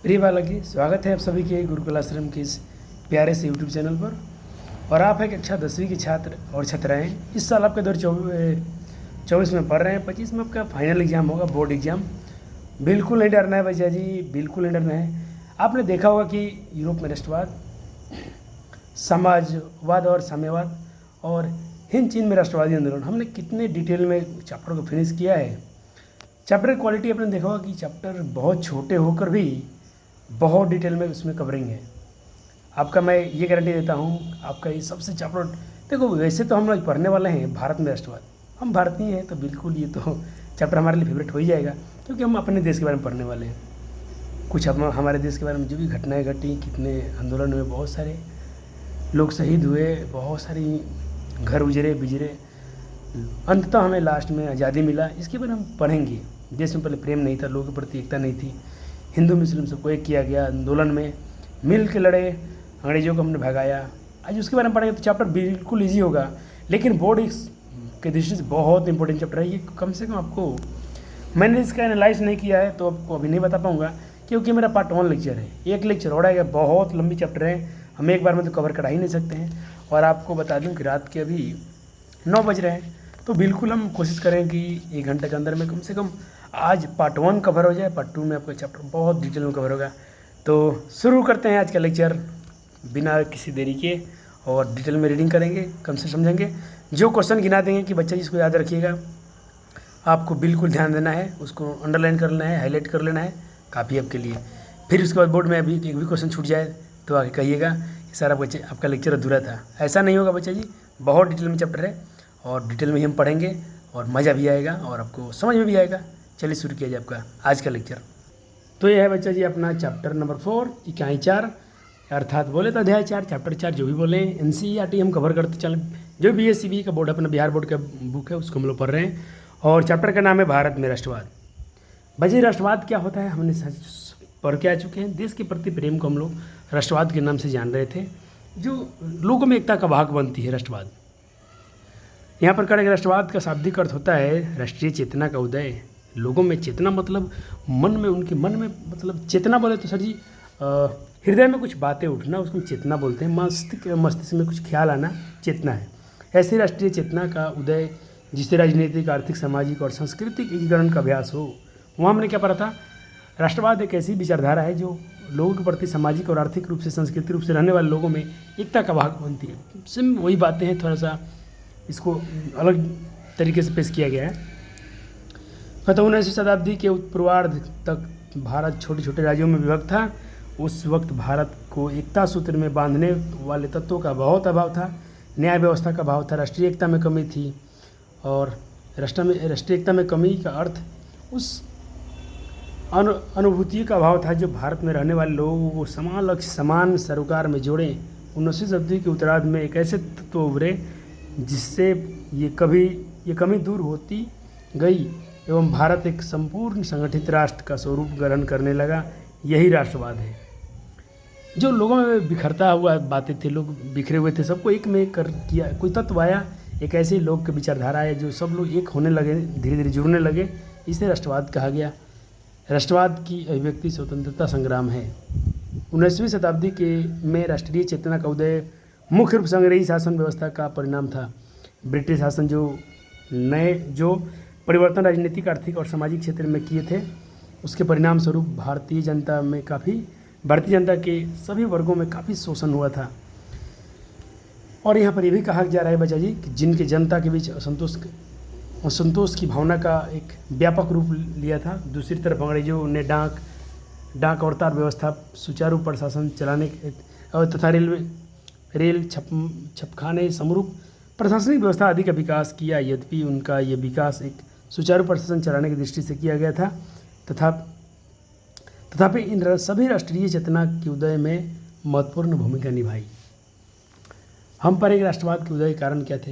प्रिय बालक, स्वागत है आप सभी के गुरुकुल आश्रम के इस प्यारे से यूट्यूब चैनल पर। और आप एक कक्षा 10वीं के छात्र और छात्राएँ इस साल आपके 2024 में पढ़ रहे हैं। 25 में आपका फाइनल एग्ज़ाम होगा, बोर्ड एग्ज़ाम। बिल्कुल नहीं डरना है बच्चा जी, बिल्कुल नहीं डरना है। आपने देखा होगा कि यूरोप में राष्ट्रवाद, समाजवाद और साम्यवाद और हिंद चीन में राष्ट्रवादी आंदोलन, हमने कितने डिटेल में चैप्टर को फिनिश किया है। चैप्टर की क्वालिटी आपने देखा होगा कि चैप्टर बहुत छोटे होकर भी बहुत डिटेल में उसमें कवरिंग है। आपका मैं ये गारंटी देता हूँ, आपका ये सबसे चैप्टर देखो। वैसे तो हम लोग पढ़ने वाले हैं भारत में राष्ट्रवाद, हम भारतीय हैं, तो बिल्कुल ये तो चैप्टर हमारे लिए फेवरेट हो ही जाएगा, क्योंकि हम अपने देश के बारे में पढ़ने वाले हैं। कुछ हम हमारे देश के बारे में जो भी घटनाएं घटी, कितने आंदोलन हुए, बहुत सारे लोग शहीद हुए, बहुत सारी घर उजरे बिजरे, अंततः हमें लास्ट में आज़ादी मिला, इसके बारे में हम पढ़ेंगे। देश में पहले प्रेम नहीं था, लोगों के प्रति एकता नहीं थी, हिंदू मुस्लिम सबको एक किया गया, आंदोलन में मिल के लड़े, अंग्रेजों को हमने भगाया। आज उसके बारे में पढ़ेंगे तो चैप्टर बिल्कुल ईजी होगा, लेकिन बोर्ड के दृष्टि से बहुत इंपॉर्टेंट चैप्टर है ये। कम से कम आपको, मैंने इसका एनालाइज नहीं किया है तो आपको अभी नहीं बता पाऊँगा, क्योंकि मेरा पार्ट 1 लेक्चर है, एक लेक्चर और आएगा, बहुत लंबी चैप्टर है, हम एक बार में तो कवर करा ही नहीं सकते हैं। और आपको बता दूं कि रात के अभी 9 बज रहे हैं, तो बिल्कुल हम कोशिश करें कि 1 घंटे के अंदर में कम से कम आज पार्ट 1 कवर हो जाए, पार्ट 2 में आपका चैप्टर बहुत डिटेल में कवर होगा। तो शुरू करते हैं आज का लेक्चर बिना किसी देरी के, और डिटेल में रीडिंग करेंगे, कम से समझेंगे। जो क्वेश्चन गिना देंगे कि बच्चा जिसको याद रखिएगा, आपको बिल्कुल ध्यान देना है, उसको अंडरलाइन कर लेना है, हाईलाइट कर लेना है, काफ़ी आपके लिए। फिर उसके बाद बोर्ड में अभी एक भी क्वेश्चन छूट जाए तो आगे कहिएगा सर आपका लेक्चर अधूरा था। ऐसा नहीं होगा बच्चा जी, बहुत डिटेल में चैप्टर है और डिटेल में ही हम पढ़ेंगे और मज़ा भी आएगा और आपको समझ में भी आएगा। चलिए शुरू किया जाए आपका आज का लेक्चर। तो ये है बच्चा जी अपना चैप्टर नंबर 4, इकाई 4, अर्थात बोले तो अध्याय 4, चैप्टर 4 जो भी बोले। NCERT हम कवर करते चलें, जो BSCB का बोर्ड, अपना बिहार बोर्ड का बुक है, उसको हम लोग पढ़ रहे हैं। और चैप्टर का नाम है भारत में राष्ट्रवाद। बच्चे राष्ट्रवाद क्या होता है हमने पढ़ के आ चुके हैं। देश के प्रति प्रेम को हम लोग राष्ट्रवाद के नाम से जान रहे थे, जो लोगों में एकता का भाग बनती है राष्ट्रवाद। यहाँ पर करेंगे राष्ट्रवाद का शाब्दिक अर्थ होता है राष्ट्रीय चेतना का उदय। लोगों में चेतना मतलब मन में, उनके मन में, मतलब चेतना बोले तो सर जी हृदय में कुछ बातें उठना, उसको चेतना बोलते हैं। मस्तिष्क में कुछ ख्याल आना चेतना है। ऐसी राष्ट्रीय चेतना का उदय जिससे राजनीतिक, आर्थिक, सामाजिक और सांस्कृतिक एकीकरण का अभ्यास हो। वहाँ हमने क्या पढ़ा था, राष्ट्रवाद एक ऐसी विचारधारा है जो लोगों के प्रति सामाजिक और आर्थिक रूप से, सांस्कृतिक रूप से रहने वाले लोगों में एकता का भाग बनती है। सिम वही बातें हैं, थोड़ा सा इसको अलग तरीके से पेश किया गया है। 19वीं शताब्दी के उत्तरार्ध तक भारत छोटे छोटे राज्यों में विभक्त था। उस वक्त भारत को एकता सूत्र में बांधने वाले तत्वों का बहुत अभाव था, न्याय व्यवस्था का अभाव था, राष्ट्रीय एकता में कमी थी। और राष्ट्रीय एकता में कमी का अर्थ उस अनुभूति का अभाव था जो भारत में रहने वाले लोगों को समान लक्ष्य, समान सरोकार में जोड़े। 19वीं शताब्दी के उत्तरार्ध में एक ऐसे तत्व उभरे जिससे ये कमी दूर होती गई एवं भारत एक संपूर्ण संगठित राष्ट्र का स्वरूप ग्रहण करने लगा। यही राष्ट्रवाद है, जो लोगों में बिखरता हुआ बातें थे, लोग बिखरे हुए थे, सबको एक में कर किया। कोई तत्व आया, एक ऐसे लोग की विचारधारा है जो सब लोग एक होने लगे, धीरे धीरे जुड़ने लगे, इसे राष्ट्रवाद कहा गया। राष्ट्रवाद की अभिव्यक्ति स्वतंत्रता संग्राम है। 19वीं शताब्दी में राष्ट्रीय चेतना का उदय मुख्य रूप से अंग्रेजी शासन व्यवस्था का परिणाम था। ब्रिटिश शासन जो परिवर्तन राजनीतिक, आर्थिक और सामाजिक क्षेत्र में किए थे, उसके परिणाम स्वरूप भारतीय जनता के सभी वर्गों में काफ़ी शोषण हुआ था। और यहाँ पर यह भी कहा जा रहा है बच्चा जी कि जिनके जनता के बीच असंतोष की भावना का एक व्यापक रूप लिया था। दूसरी तरफ अंग्रेजों ने डाक और तार व्यवस्था, सुचारू प्रशासन चलाने तथा रेल छपखाने समरूप प्रशासनिक व्यवस्था आदि का विकास किया। यद्यपि उनका ये विकास एक सुचारू प्रशासन चलाने की दृष्टि से किया गया था, तथापि इन सभी राष्ट्रीय चेतना के उदय में महत्वपूर्ण भूमिका निभाई। हम पर एक राष्ट्रवाद के उदय कारण क्या थे,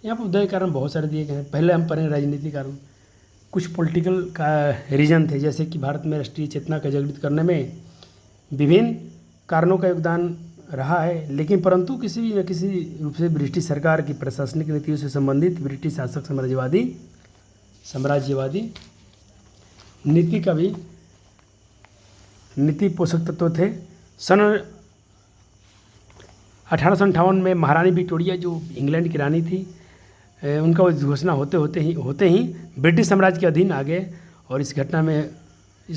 यहाँ पर उदय कारण बहुत सारे दिए गए हैं। पहले हम पढ़ेंगे राजनीतिक कारण। कुछ पॉलिटिकल का रीजन थे, जैसे कि भारत में राष्ट्रीय चेतना का जागृत करने में विभिन्न कारणों का योगदान रहा है, लेकिन परंतु किसी न किसी रूप से ब्रिटिश सरकार की प्रशासनिक नीतियों से संबंधित ब्रिटिश शासक साम्राज्यवादी नीति का भी नीति पोषक तत्व थे। सन 1858 में महारानी विक्टोरिया जो इंग्लैंड की रानी थी, उनका घोषणा होते ही ब्रिटिश साम्राज्य के अधीन आ गए। और इस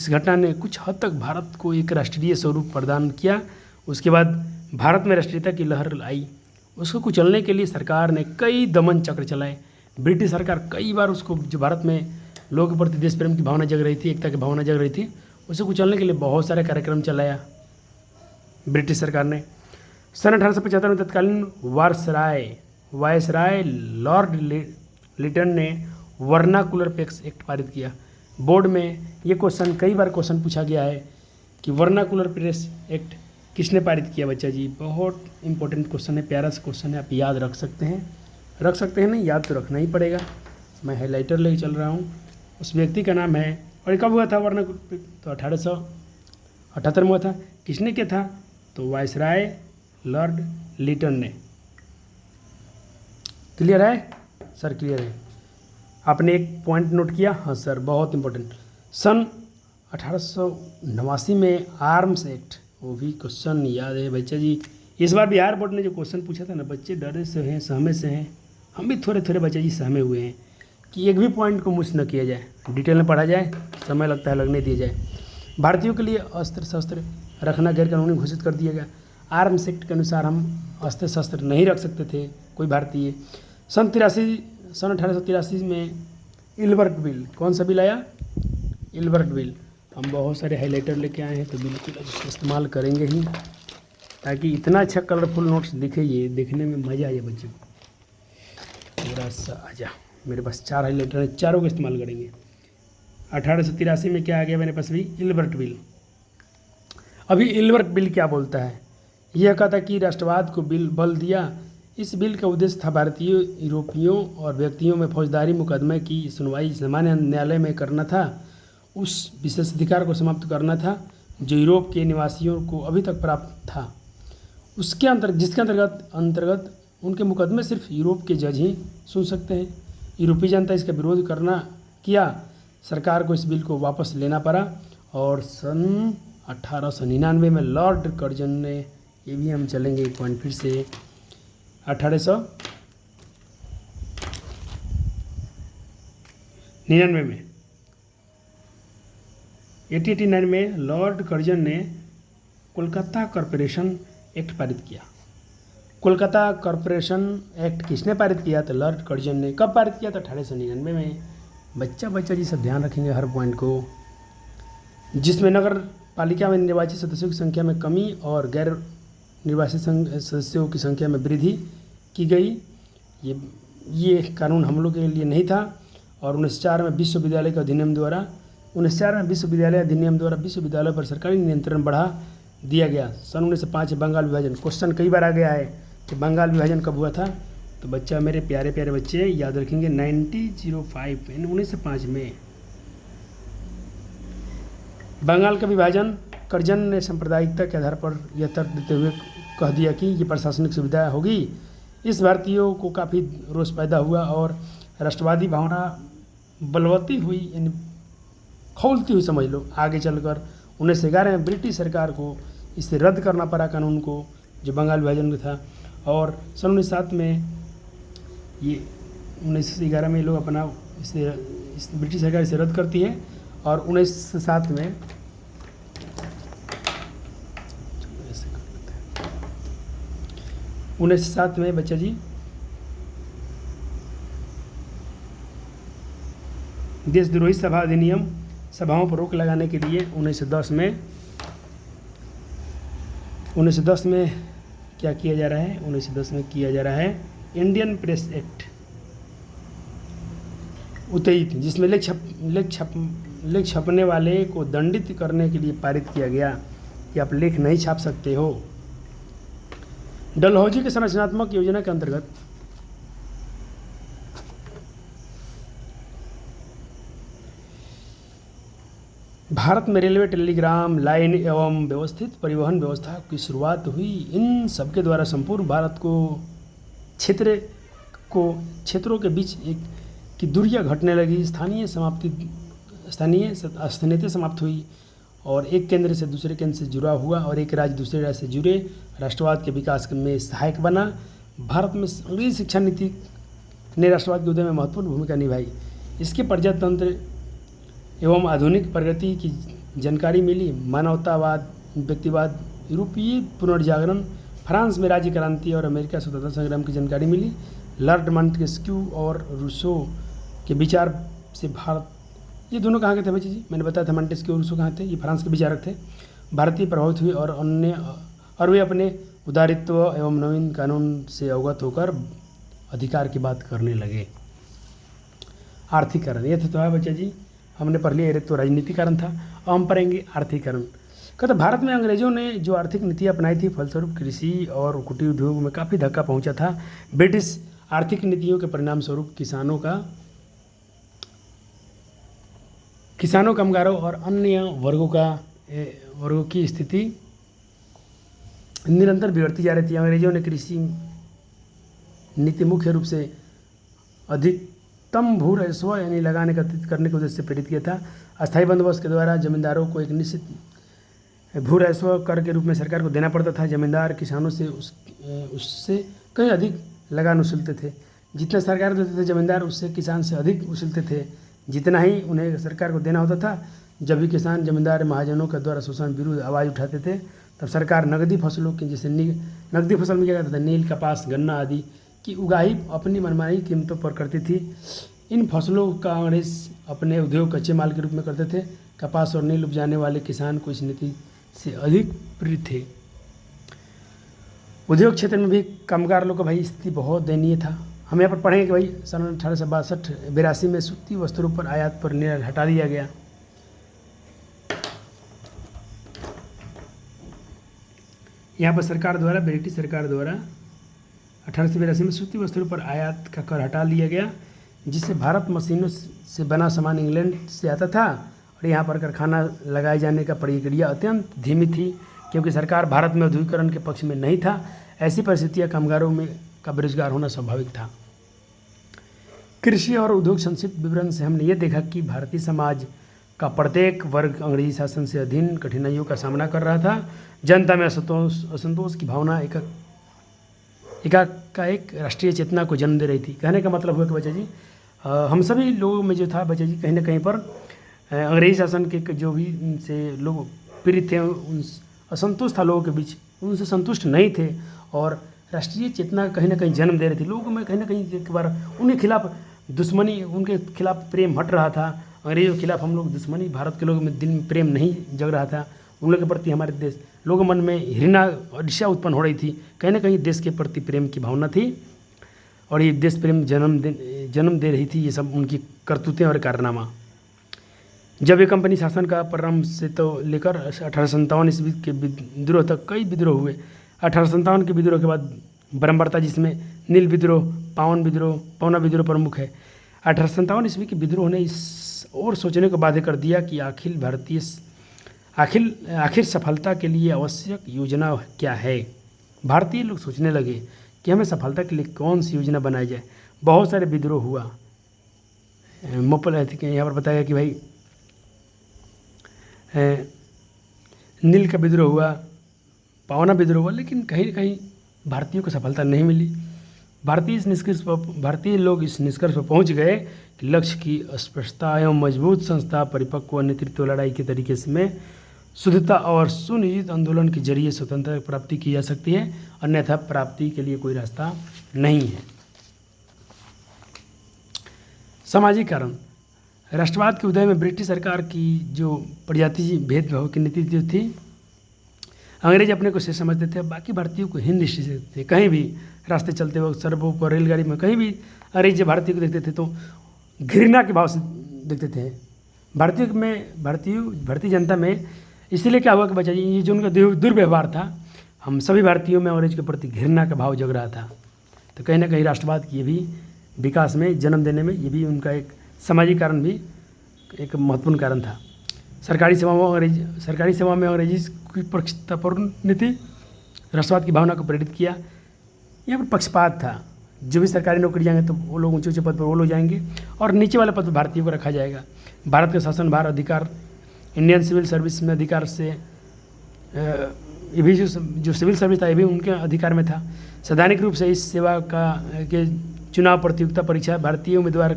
घटना ने कुछ हद तक भारत को एक राष्ट्रीय स्वरूप प्रदान किया। उसके बाद भारत में राष्ट्रीयता की लहर आई। उसको कुचलने के लिए सरकार ने कई दमन चक्र चलाए। ब्रिटिश सरकार कई बार उसको, जो भारत में लोगों के प्रति देश प्रेम की भावना जग रही थी, एकता की भावना जग रही थी, उसे कुचलने के लिए बहुत सारे कार्यक्रम चलाया ब्रिटिश सरकार ने। सन 1875 में तत्कालीन वायसराय लॉर्ड लिटन ने वर्नाकुलर पैक्स एक्ट पारित किया। बोर्ड में ये क्वेश्चन कई बार पूछा गया है कि वर्नाकुलर प्रेस एक्ट किसने पारित किया। बच्चा जी, बहुत इंपॉर्टेंट क्वेश्चन है, प्यारा सा क्वेश्चन है, आप याद रख सकते हैं नहीं, याद तो रखना ही पड़ेगा। मैं हाइलाइटर लेके चल रहा हूँ। उस व्यक्ति का नाम है, और कब हुआ था वर्नाकुलर, तो 1878 में हुआ था। किसने किया था, तो वायसराय लॉर्ड लिटन ने। क्लियर है सर? क्लियर है। आपने एक पॉइंट नोट किया? हाँ सर, बहुत इंपॉर्टेंट। सन 1889 में आर्म्स एक्ट, वो भी क्वेश्चन याद है बच्चा जी। इस बार बिहार बोर्ड ने जो क्वेश्चन पूछा था ना, बच्चे डरे से हैं, सहमे से हैं। हम भी थोड़े थोड़े बच्चे जी सहमे हुए हैं कि एक भी पॉइंट को मिस न किया जाए, डिटेल में पढ़ा जाए, समय लगता है लगने दिया जाए। भारतीयों के लिए अस्त्र शस्त्र रखना गैर कानूनी घोषित कर दिया गया। आर्म्स एक्ट के अनुसार हम अस्त्र शस्त्र नहीं रख सकते थे कोई भारतीय। सन 1883 में इल्बर्ट बिल, कौन सा बिल आया? Ilbert bill. हम बहुत सारे हाइलाइटर लेके आए हैं, तो बिल्कुल इसका इस्तेमाल करेंगे ही, ताकि इतना अच्छा कलरफुल नोट्स दिखे, ये देखने में मज़ा आ जाए बच्चों को। थोड़ा सा आजा, मेरे पास 4 हाइलाइटर हैं, चारों का इस्तेमाल करेंगे। 1883 में क्या आ गया मेरे पास भी? Ilbert bill. अभी इल्बर्ट बिल क्या बोलता है? यह कहता कि राष्ट्रवाद को बल दिया। इस बिल का उद्देश्य था भारतीय यूरोपियों और व्यक्तियों में फौजदारी मुकदमे की सुनवाई सामान्य न्यायालय में करना था। उस विशेषाधिकार को समाप्त करना था जो यूरोप के निवासियों को अभी तक प्राप्त था। जिसके अंतर्गत उनके मुकदमे सिर्फ यूरोप के जज ही सुन सकते हैं। यूरोपीय जनता इसका विरोध किया। सरकार को इस बिल को वापस लेना पड़ा। और सन 1899 में लॉर्ड कर्जन ने, ये भी हम चलेंगे एक पॉइंट फिर से, 1899 में 1889 में लॉर्ड कर्जन ने कोलकाता कॉरपोरेशन एक्ट पारित किया। कोलकाता कॉरपोरेशन एक्ट किसने पारित किया? तो लॉर्ड कर्जन ने। कब पारित किया? तो 1899 में। बच्चा जी सब ध्यान रखेंगे हर पॉइंट को। जिसमें नगर पालिका में निर्वाचित सदस्यों की संख्या में कमी और गैर निर्वाचित सदस्यों की संख्या में वृद्धि की गई। ये कानून हम लोग के लिए नहीं था। और 1904 में विश्वविद्यालय अधिनियम द्वारा विश्वविद्यालय पर सरकारी नियंत्रण बढ़ा दिया गया। सन 1905 बंगाल विभाजन, क्वेश्चन कई बार आ गया है कि बंगाल विभाजन कब हुआ था। तो बच्चा, मेरे प्यारे प्यारे बच्चे याद रखेंगे, 1905 में बंगाल का विभाजन। कर्जन ने सांप्रदायिकता के आधार पर यह तर्क देते हुए कह दिया कि ये प्रशासनिक सुविधा होगी। इस भारतीयों को काफ़ी रोष पैदा हुआ और राष्ट्रवादी भावना बलवती हुई, यानी खौलती हुई समझ लो। आगे चलकर 1911 में ब्रिटिश सरकार को इसे रद्द करना पड़ा कानून को, जो बंगाल विभाजन में था। और सन 1907 में ये 1911 में लोग अपना इस ब्रिटिश सरकार इसे रद्द करती है। और 1907 में बच्चा जी देशद्रोही सभा अधिनियम, सभाओं पर रोक लगाने के लिए 1910 में क्या किया जा रहा है? 1910 में किया जा रहा है इंडियन प्रेस एक्ट उत्तेजित, जिसमें लेख छपने वाले को दंडित करने के लिए पारित किया गया कि आप लेख नहीं छाप सकते हो। डलहौजी की संरचनात्मक योजना के अंतर्गत भारत में रेलवे, टेलीग्राम लाइन एवं व्यवस्थित परिवहन व्यवस्था की शुरुआत हुई। इन सबके द्वारा संपूर्ण भारत को क्षेत्रों के बीच की दूरियां घटने लगी। स्थानीयता समाप्त हुई और एक केंद्र से दूसरे केंद्र से जुड़ा हुआ और एक राज्य दूसरे राज्य से जुड़े राष्ट्रवाद के विकास में सहायक बना। भारत में अंग्रेजी शिक्षा नीति ने राष्ट्रवाद के उदय में महत्वपूर्ण भूमिका निभाई। इसके प्रजातंत्र एवं आधुनिक प्रगति की जानकारी मिली। मानवतावाद, व्यक्तिवाद, यूरोपीय पुनर्जागरण, फ्रांस में राज्य क्रांति और अमेरिका स्वतंत्रता संग्राम की जानकारी मिली। लॉर्ड मॉन्टेस्क्यू और रूसो के विचार से भारत, ये दोनों कहाँ के थे बच्चे जी? मैंने बताया था मॉन्टेस्क्यू और रूसो कहाँ थे, ये फ्रांस के विचारक थे। भारतीय प्रभावित हुए और वे अपने उदारित्व एवं नवीन कानून से अवगत होकर अधिकार की बात करने लगे। आर्थिकरण, ये तो है बच्चा जी, हमने पढ़ लिया। ये तो राजनीतिकरण था। अब हम पढ़ेंगे आर्थिकरण। कहते भारत में अंग्रेजों ने जो आर्थिक नीति अपनाई थी, फलस्वरूप कृषि और कुटीर उद्योग में काफ़ी धक्का पहुंचा था। ब्रिटिश आर्थिक नीतियों के परिणाम स्वरूप किसानों, कामगारों और अन्य वर्गों की स्थिति निरंतर बिगड़ती जा रही थी। अंग्रेजों ने कृषि नीति मुख्य रूप से अधिकतम भू राजस्व यानी लगान एकत्रित करने के उद्देश्य से प्रेरित किया था। अस्थायी बंदोबस्त के द्वारा जमींदारों को एक निश्चित भू राजस्व कर के रूप में सरकार को देना पड़ता था। जमींदार किसानों से उससे कहीं अधिक लगान वसूलते थे। जितना सरकार देते थे जमींदार उससे किसान से अधिक वसूलते थे, जितना ही उन्हें सरकार को देना होता था। जब भी किसान जमींदार महाजनों के द्वारा शोषण विरुद्ध आवाज़ उठाते थे, तब सरकार नकदी फसलों की, जैसे नकदी फसल में क्या करता था, नील, कपास, गन्ना आदि की उगाही अपनी मनमानी कीमतों पर करती थी। इन फसलों का अंग्रेज अपने उद्योग कच्चे माल के रूप में करते थे। कपास और नील उपजाने वाले किसान को इस नीति से अधिक प्रेरित थे। उद्योग क्षेत्र में भी कामगार लोग का भाई स्थिति बहुत दयनीय था। हम यहाँ पर पढ़ेंगे कि भाई सन 1862-82 में सूती वस्त्रों पर आयात पर निर्यात हटा दिया गया। यहाँ पर ब्रिटिश सरकार द्वारा 1882 में सूती वस्त्रों पर आयात का कर हटा लिया गया, जिससे भारत मशीनों से बना सामान इंग्लैंड से आता था और यहाँ पर कारखाना लगाए जाने का प्रक्रिया अत्यंत धीमी थी, क्योंकि सरकार भारत में औद्योगिकरण के पक्ष में नहीं था। ऐसी परिस्थितियाँ कामगारों में का बेरोजगार होना स्वाभाविक था। कृषि और उद्योग संक्षिप्त विवरण से हमने ये देखा कि भारतीय समाज का प्रत्येक वर्ग अंग्रेजी शासन से अधीन कठिनाइयों का सामना कर रहा था। जनता में असंतोष की भावना एक राष्ट्रीय चेतना को जन्म दे रही थी। कहने का मतलब हुआ कि बच्चा जी, हम सभी लोगों में जो था बच्चा जी, कहीं ना कहीं पर अंग्रेजी शासन के जो भी उनसे लोग पीड़ित थे, उन असंतोष था लोगों के बीच, उनसे संतुष्ट नहीं थे और राष्ट्रीय चेतना कहीं ना कहीं जन्म दे रही थी। लोगों में कहीं ना कहीं एक बार उनके खिलाफ दुश्मनी, उनके खिलाफ प्रेम हट रहा था। अंग्रेजों के खिलाफ हम लोग दुश्मनी, भारत के लोगों में दिल में प्रेम नहीं जग रहा था। उन लोगों के प्रति हमारे देश लोगों मन में घृणा और ईर्ष्या उत्पन्न हो रही थी। कहीं ना कहीं देश के प्रति प्रेम की भावना थी और ये देश प्रेम जन्म दे रही थी ये सब उनकी करतूतें और कारनामा। जब ये कंपनी शासन का प्रारंभ से तो लेकर 1857 ईस्वी के विद्रोह तक कई विद्रोह हुए। 1857 के विद्रोह के बाद बरम्बरता, जिसमें नील विद्रोह, पौना विद्रोह प्रमुख है। 1857 ईस्वी के विद्रोह ने इस और सोचने को बाध्य कर दिया कि आखिर सफलता के लिए आवश्यक योजना क्या है। भारतीय लोग सोचने लगे कि हमें सफलता के लिए कौन सी योजना बनाई जाए। बहुत सारे विद्रोह हुआ। यहाँ पर बताया कि भाई नील का विद्रोह हुआ, पावना विद्रोह हुआ, लेकिन कहीं ना कहीं भारतीयों को सफलता नहीं मिली। भारतीय लोग इस निष्कर्ष पर पहुंच गए कि लक्ष्य की स्पष्टता एवं मजबूत संस्था, परिपक्व नेतृत्व, लड़ाई के तरीके में शुद्धता और सुनियोजित आंदोलन के जरिए स्वतंत्रता की प्राप्ति की जा सकती है, अन्यथा प्राप्ति के लिए कोई रास्ता नहीं है। सामाजिक कारण, राष्ट्रवाद के उदय में ब्रिटिश सरकार की जो प्रजाति भेदभाव की नीति जो थी, अंग्रेज अपने को से समझते थे, बाकी भारतीयों को हिंद दृष्टि से देखते थे। कहीं भी रास्ते चलते वक्त, सड़कों पर, रेलगाड़ी में, कहीं भी अंग्रेज जब भारतीय को देखते थे तो घृणा के भाव से देखते थे। भारतीय जनता में इसलिए क्या हुआ कि बच्चा जी, ये जो उनका दुर्व्यवहार था, हम सभी भारतीयों में अंग्रेज के प्रति घृणा का भाव जग रहा था। तो कहीं ना कहीं राष्ट्रवाद की ये भी विकास में, जन्म देने में, ये भी उनका एक सामाजिक कारण भी एक महत्वपूर्ण कारण था। सरकारी सेवा में अंग्रेजी की पक्षपातपूर्ण नीति राष्ट्रवाद की भावना को प्रेरित किया। यहाँ पर पक्षपात था, जो भी सरकारी नौकरी जाएंगे तो वो लोग ऊंचे पद पर वो लोग जाएंगे और नीचे वाले पद पर भारतीयों को रखा जाएगा। भारत का शासन भार अधिकार इंडियन सिविल सर्विस में अधिकार से ये भी जो सिविल सर्विस था ये भी उनके अधिकार में था। सैद्धांतिक रूप से इस सेवा के चुनाव प्रतियोगिता परीक्षा भारतीय उम्मीदवार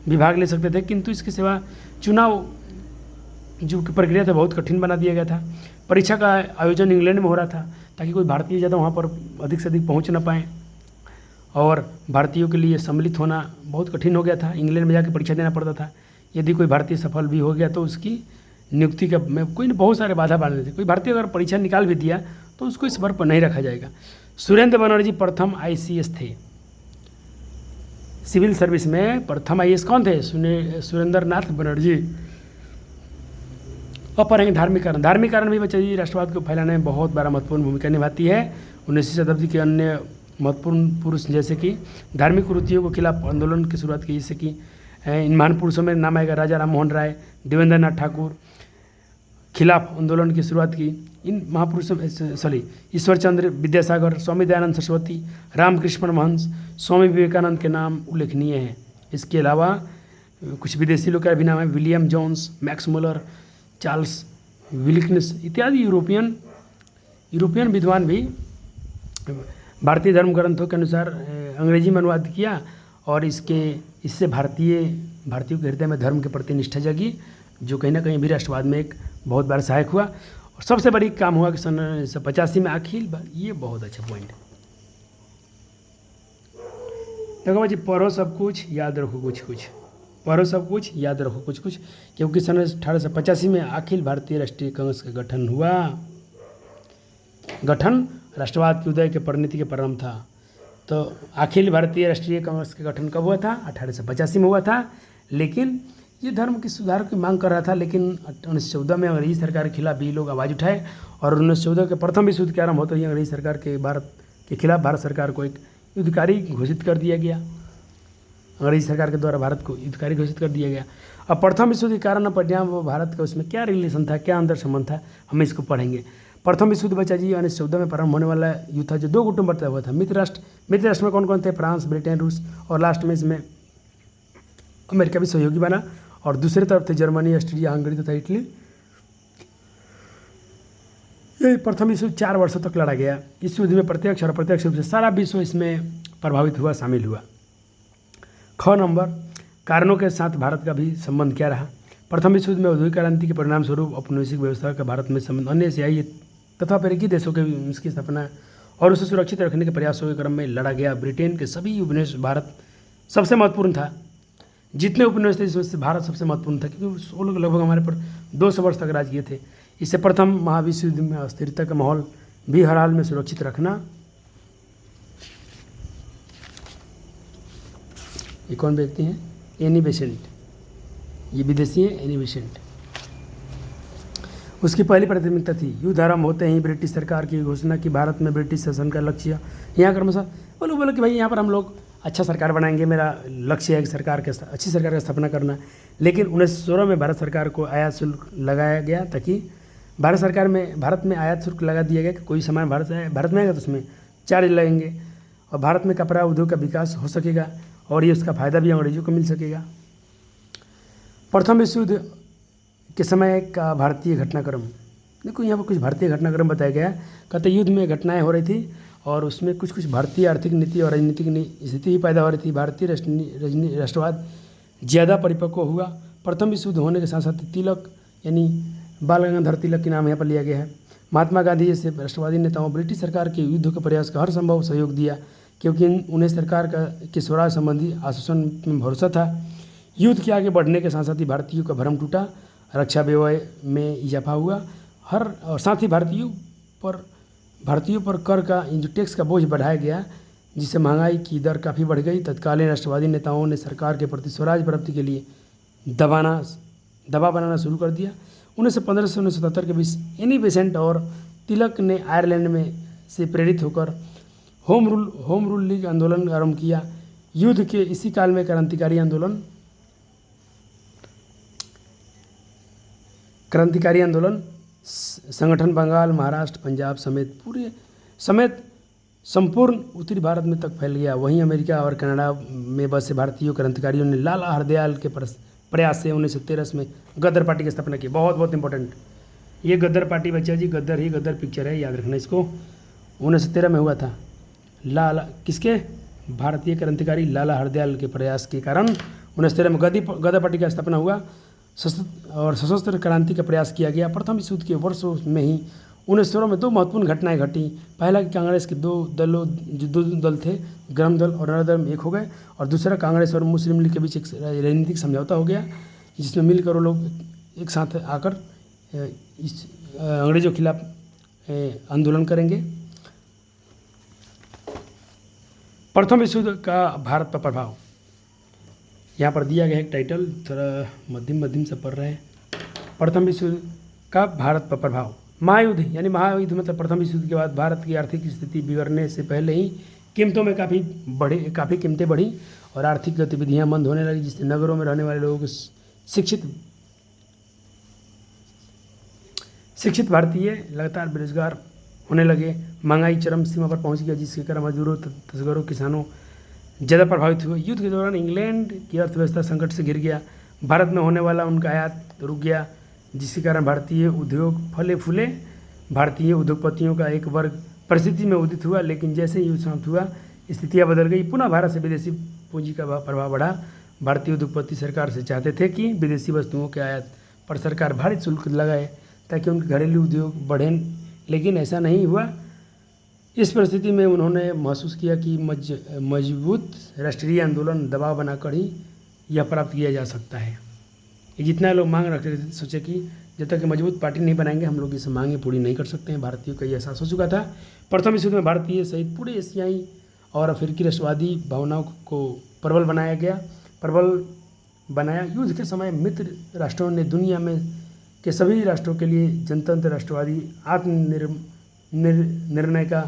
भी भाग ले सकते थे, किंतु इसकी सेवा चुनाव जो प्रक्रिया था बहुत कठिन बना दिया गया था। परीक्षा का आयोजन इंग्लैंड में हो रहा था ताकि कोई भारतीय ज़्यादा वहाँ पर अधिक से अधिक पहुँच ना पाएँ, और भारतीयों के लिए सम्मिलित होना बहुत कठिन हो गया था। इंग्लैंड में जाकर परीक्षा देना पड़ता था। यदि कोई भारतीय सफल भी हो गया तो उसकी नियुक्ति का में कोई बहुत सारे बाधा डाल देते। कोई भारतीय अगर परीक्षा निकाल भी दिया तो उसको इस वर्ग पर नहीं रखा जाएगा। सुरेंद्र बनर्जी प्रथम ICS थे। सिविल सर्विस में प्रथम IAS कौन थे? सुरेंद्र नाथ बनर्जी। अब पढ़ेंगे धार्मिक कारण भी बच्चा जी राष्ट्रवाद को फैलाने में बहुत बड़ा महत्वपूर्ण भूमिका निभाती है। 19वीं शताब्दी के अन्य महत्वपूर्ण पुरुष जैसे कि धार्मिक कुरीतियों के खिलाफ आंदोलन की शुरुआत की, जैसे कि इन महान पुरुषों में नाम आएगा राजा राम मोहन राय, देवेंद्र नाथ ठाकुर, खिलाफ आंदोलन की शुरुआत की। इन महापुरुषों ईश्वर चंद्र विद्यासागर, स्वामी दयानंद सरस्वती, रामकृष्ण परमहंस, स्वामी विवेकानंद के नाम उल्लेखनीय हैं। इसके अलावा कुछ विदेशी लोग का भी नाम है, William Jones, Max Muller, Charles Wilkins इत्यादि यूरोपियन विद्वान भी भारतीय धर्म ग्रंथों के अनुसार अंग्रेजी में अनुवाद किया, और इससे भारतीयों के हृदय में धर्म के प्रति निष्ठा जगी, जो कहीं ना कहीं भी राष्ट्रवाद में एक बहुत बड़ा सहायक हुआ। और सबसे बड़ी काम हुआ कि सन 1985 में ये बहुत अच्छा पॉइंट है। देखो भाई, पढ़ो सब कुछ याद रखो कुछ कुछ, पढ़ो सब कुछ याद रखो कुछ कुछ, क्योंकि सन 1885 में अखिल भारतीय राष्ट्रीय कांग्रेस का गठन हुआ। गठन राष्ट्रवाद के उदय के परिणति के प्रारंभ था। तो अखिल भारतीय राष्ट्रीय कांग्रेस का गठन कब हुआ था? 1885 में हुआ था। लेकिन ये धर्म के सुधार की मांग कर रहा था, लेकिन 1914 में अंग्रेजी सरकार के खिलाफ भी लोग आवाज़ उठाए, और 1914 के प्रथम विश्व युद्ध के आरंभ होते ही अंग्रेजी सरकार के भारत के खिलाफ भारत सरकार को एक युद्धकारी घोषित कर दिया गया। अंग्रेजी सरकार के द्वारा भारत को युद्धकारी घोषित कर दिया गया। अब प्रथम विश्व युद्ध के कारण परिणाम वो भारत का उसमें क्या रिलेशन था, क्या अंदर संबंध था, हम इसको पढ़ेंगे। प्रथम विश्व युद्ध बच्चा जी 1914 में प्रारंभ होने वाला युद्ध था, जो 2 गुटों में बटा हुआ था। मित्र राष्ट्र में कौन कौन थे? फ्रांस, ब्रिटेन, रूस, और लास्ट में इसमें अमेरिका भी सहयोगी बना, और दूसरी तरफ थे जर्मनी, ऑस्ट्रिया, हंगरी तथा इटली। ये प्रथम विश्व 4 वर्षों तक लड़ा गया। इस युद्ध में प्रत्यक्ष और अप्रत्यक्ष रूप से सारा विश्व इसमें प्रभावित हुआ, शामिल हुआ। ख नंबर, कारणों के साथ भारत का भी संबंध क्या रहा? प्रथम विश्व युद्ध में औद्योगिक क्रांति के परिणाम स्वरूप औपनिवेशिक व्यवस्था का भारत में संबंध अन्य एशियाई तथा अफ्रीकी देशों के इसकी स्थापना और उसे सुरक्षित रखने के प्रयासों के क्रम में लड़ा गया। ब्रिटेन के सभी उपनिवेश भारत सबसे महत्वपूर्ण था। जितने उपनिवेश थे इसमें से भारत सबसे महत्वपूर्ण था, क्योंकि वो लोग लगभग हमारे पर 200 वर्ष तक राज किए थे। इससे प्रथम महाविश्व युद्ध में अस्थिरता का माहौल भी हर हाल में सुरक्षित रखना। ये कौन व्यक्ति हैं? एनी बेसेंट, ये विदेशी है, एनी बेसेंट। उसकी पहली प्राथमिकता थी युद्ध आरंभ होते ही ब्रिटिश सरकार की घोषणा की भारत में ब्रिटिश शासन का लक्ष्य यहाँ क्रमशः वो लोग बोले कि भाई यहाँ पर हम लोग अच्छा सरकार बनाएंगे, मेरा लक्ष्य है कि अच्छी सरकार की स्थापना करना। लेकिन 1916 में भारत सरकार को आयात शुल्क लगाया गया, ताकि भारत में आयात शुल्क लगा दिया गया कि कोई सामान भारत में आएगा तो उसमें चार्ज लगेंगे, और भारत में कपड़ा उद्योग का विकास हो सकेगा, और ये उसका फ़ायदा भी अंग्रेजों को मिल सकेगा। प्रथम विश्व युद्ध के समय का भारतीय घटनाक्रम, देखो यहाँ पर कुछ भारतीय घटनाक्रम बताया गया। कहते युद्ध में घटनाएं हो रही थी, और उसमें कुछ भारतीय आर्थिक नीति और राजनीतिक स्थिति ही पैदा हो रही थी। भारतीय राष्ट्रवाद ज़्यादा परिपक्व हुआ। प्रथम विश्व युद्ध होने के साथ साथ तिलक यानी बाल गंगाधर तिलक के नाम यहाँ पर लिया गया है। महात्मा गांधी जैसे राष्ट्रवादी नेताओं ब्रिटिश सरकार के युद्ध के प्रयास का हर संभव सहयोग दिया, क्योंकि उन्हें सरकार के स्वराज संबंधी आश्वासन में भरोसा था। युद्ध के आगे बढ़ने के साथ साथ ही भारतीयों का भ्रम टूटा, रक्षा व्यय में इजाफा हुआ, और साथ ही भारतीयों पर कर का जो टैक्स का बोझ बढ़ाया गया, जिससे महंगाई की दर काफ़ी बढ़ गई। तत्कालीन राष्ट्रवादी नेताओं ने सरकार के प्रति स्वराज प्राप्ति के लिए दबाव बनाना शुरू कर दिया। 1915 से 1977 के बीच एनी बेसेंट और तिलक ने आयरलैंड में से प्रेरित होकर होम रूल लीग आंदोलन आरंभ किया। युद्ध के इसी काल में क्रांतिकारी आंदोलन संगठन बंगाल, महाराष्ट्र, पंजाब समेत संपूर्ण उत्तरी भारत में तक फैल गया। वहीं अमेरिका और कनाडा में बसे भारतीय क्रांतिकारियों ने लाला हरदयाल के प्रयास से 1913 में गदर पार्टी की स्थापना की। बहुत बहुत इंपॉर्टेंट, ये गदर पार्टी बच्चा जी, गदर ही गदर पिक्चर है, याद रखना इसको। 1913 में हुआ था। लाला किसके? भारतीय क्रांतिकारी लाला हरदयाल के प्रयास के कारण 1913 में गदर पार्टी का स्थापना हुआ और सशस्त्र क्रांति का प्रयास किया गया। प्रथम विश्व युद्ध के वर्षों में ही 1916 में दो महत्वपूर्ण घटनाएं घटी। पहला कि कांग्रेस के दो दल थे, ग्राम दल और नरदल एक हो गए, और दूसरा कांग्रेस और मुस्लिम लीग के बीच एक राजनीतिक समझौता हो गया, जिसमें मिलकर वो लोग एक साथ आकर इस अंग्रेजों के खिलाफ आंदोलन करेंगे। प्रथम विश्व युद्ध का भारत पर प्रभाव यहाँ पर दिया गया है टाइटल, थोड़ा मध्यम से पढ़ रहे हैं। प्रथम विश्व युद्ध का भारत पर प्रभाव। महायुद्ध यानी महायुद्ध मतलब प्रथम विश्व युद्ध के बाद भारत की आर्थिक स्थिति बिगड़ने से पहले ही कीमतों में काफ़ी कीमतें बढ़ी और आर्थिक गतिविधियां मंद होने लगी, जिससे नगरों में रहने वाले लोगों को शिक्षित भारतीय लगातार बेरोजगार होने लगे। महंगाई चरम सीमा पर पहुंच गया, जिसके कारण मजदूरों, तस्करों, किसानों ज़्यादा प्रभावित हुए। युद्ध के दौरान इंग्लैंड की अर्थव्यवस्था संकट से घिर गया। भारत में होने वाला उनका आयात रुक गया, जिसके कारण भारतीय उद्योग फले फूले। भारतीय उद्योगपतियों का एक वर्ग परिस्थिति में उदित हुआ, लेकिन जैसे ही युद्ध समाप्त हुआ स्थितियाँ बदल गई। पुनः भारत से विदेशी पूंजी का प्रभाव बढ़ा। भारतीय उद्योगपति सरकार से चाहते थे कि विदेशी वस्तुओं के आयात पर सरकार भारी शुल्क लगाए ताकि उनके घरेलू उद्योग बढ़ें, लेकिन ऐसा नहीं हुआ। इस परिस्थिति में उन्होंने महसूस किया कि मजबूत राष्ट्रीय आंदोलन दबाव बनाकर ही यह प्राप्त किया जा सकता है। ये जितना लोग मांग रख रहे थे, सोचे कि जब तक मजबूत पार्टी नहीं बनाएंगे हम लोग इस मांगें पूरी नहीं कर सकते हैं। भारतीयों का यह एहसास हो चुका था। प्रथम विश्व युद्ध में भारतीय सहित पूरे एशियाई और अफ्रीकी राष्ट्रवादी भावनाओं को प्रबल बनाया। युद्ध के समय मित्र राष्ट्रों ने दुनिया में के सभी राष्ट्रों के लिए जनतंत्र राष्ट्रवादी आत्मनिर्णय का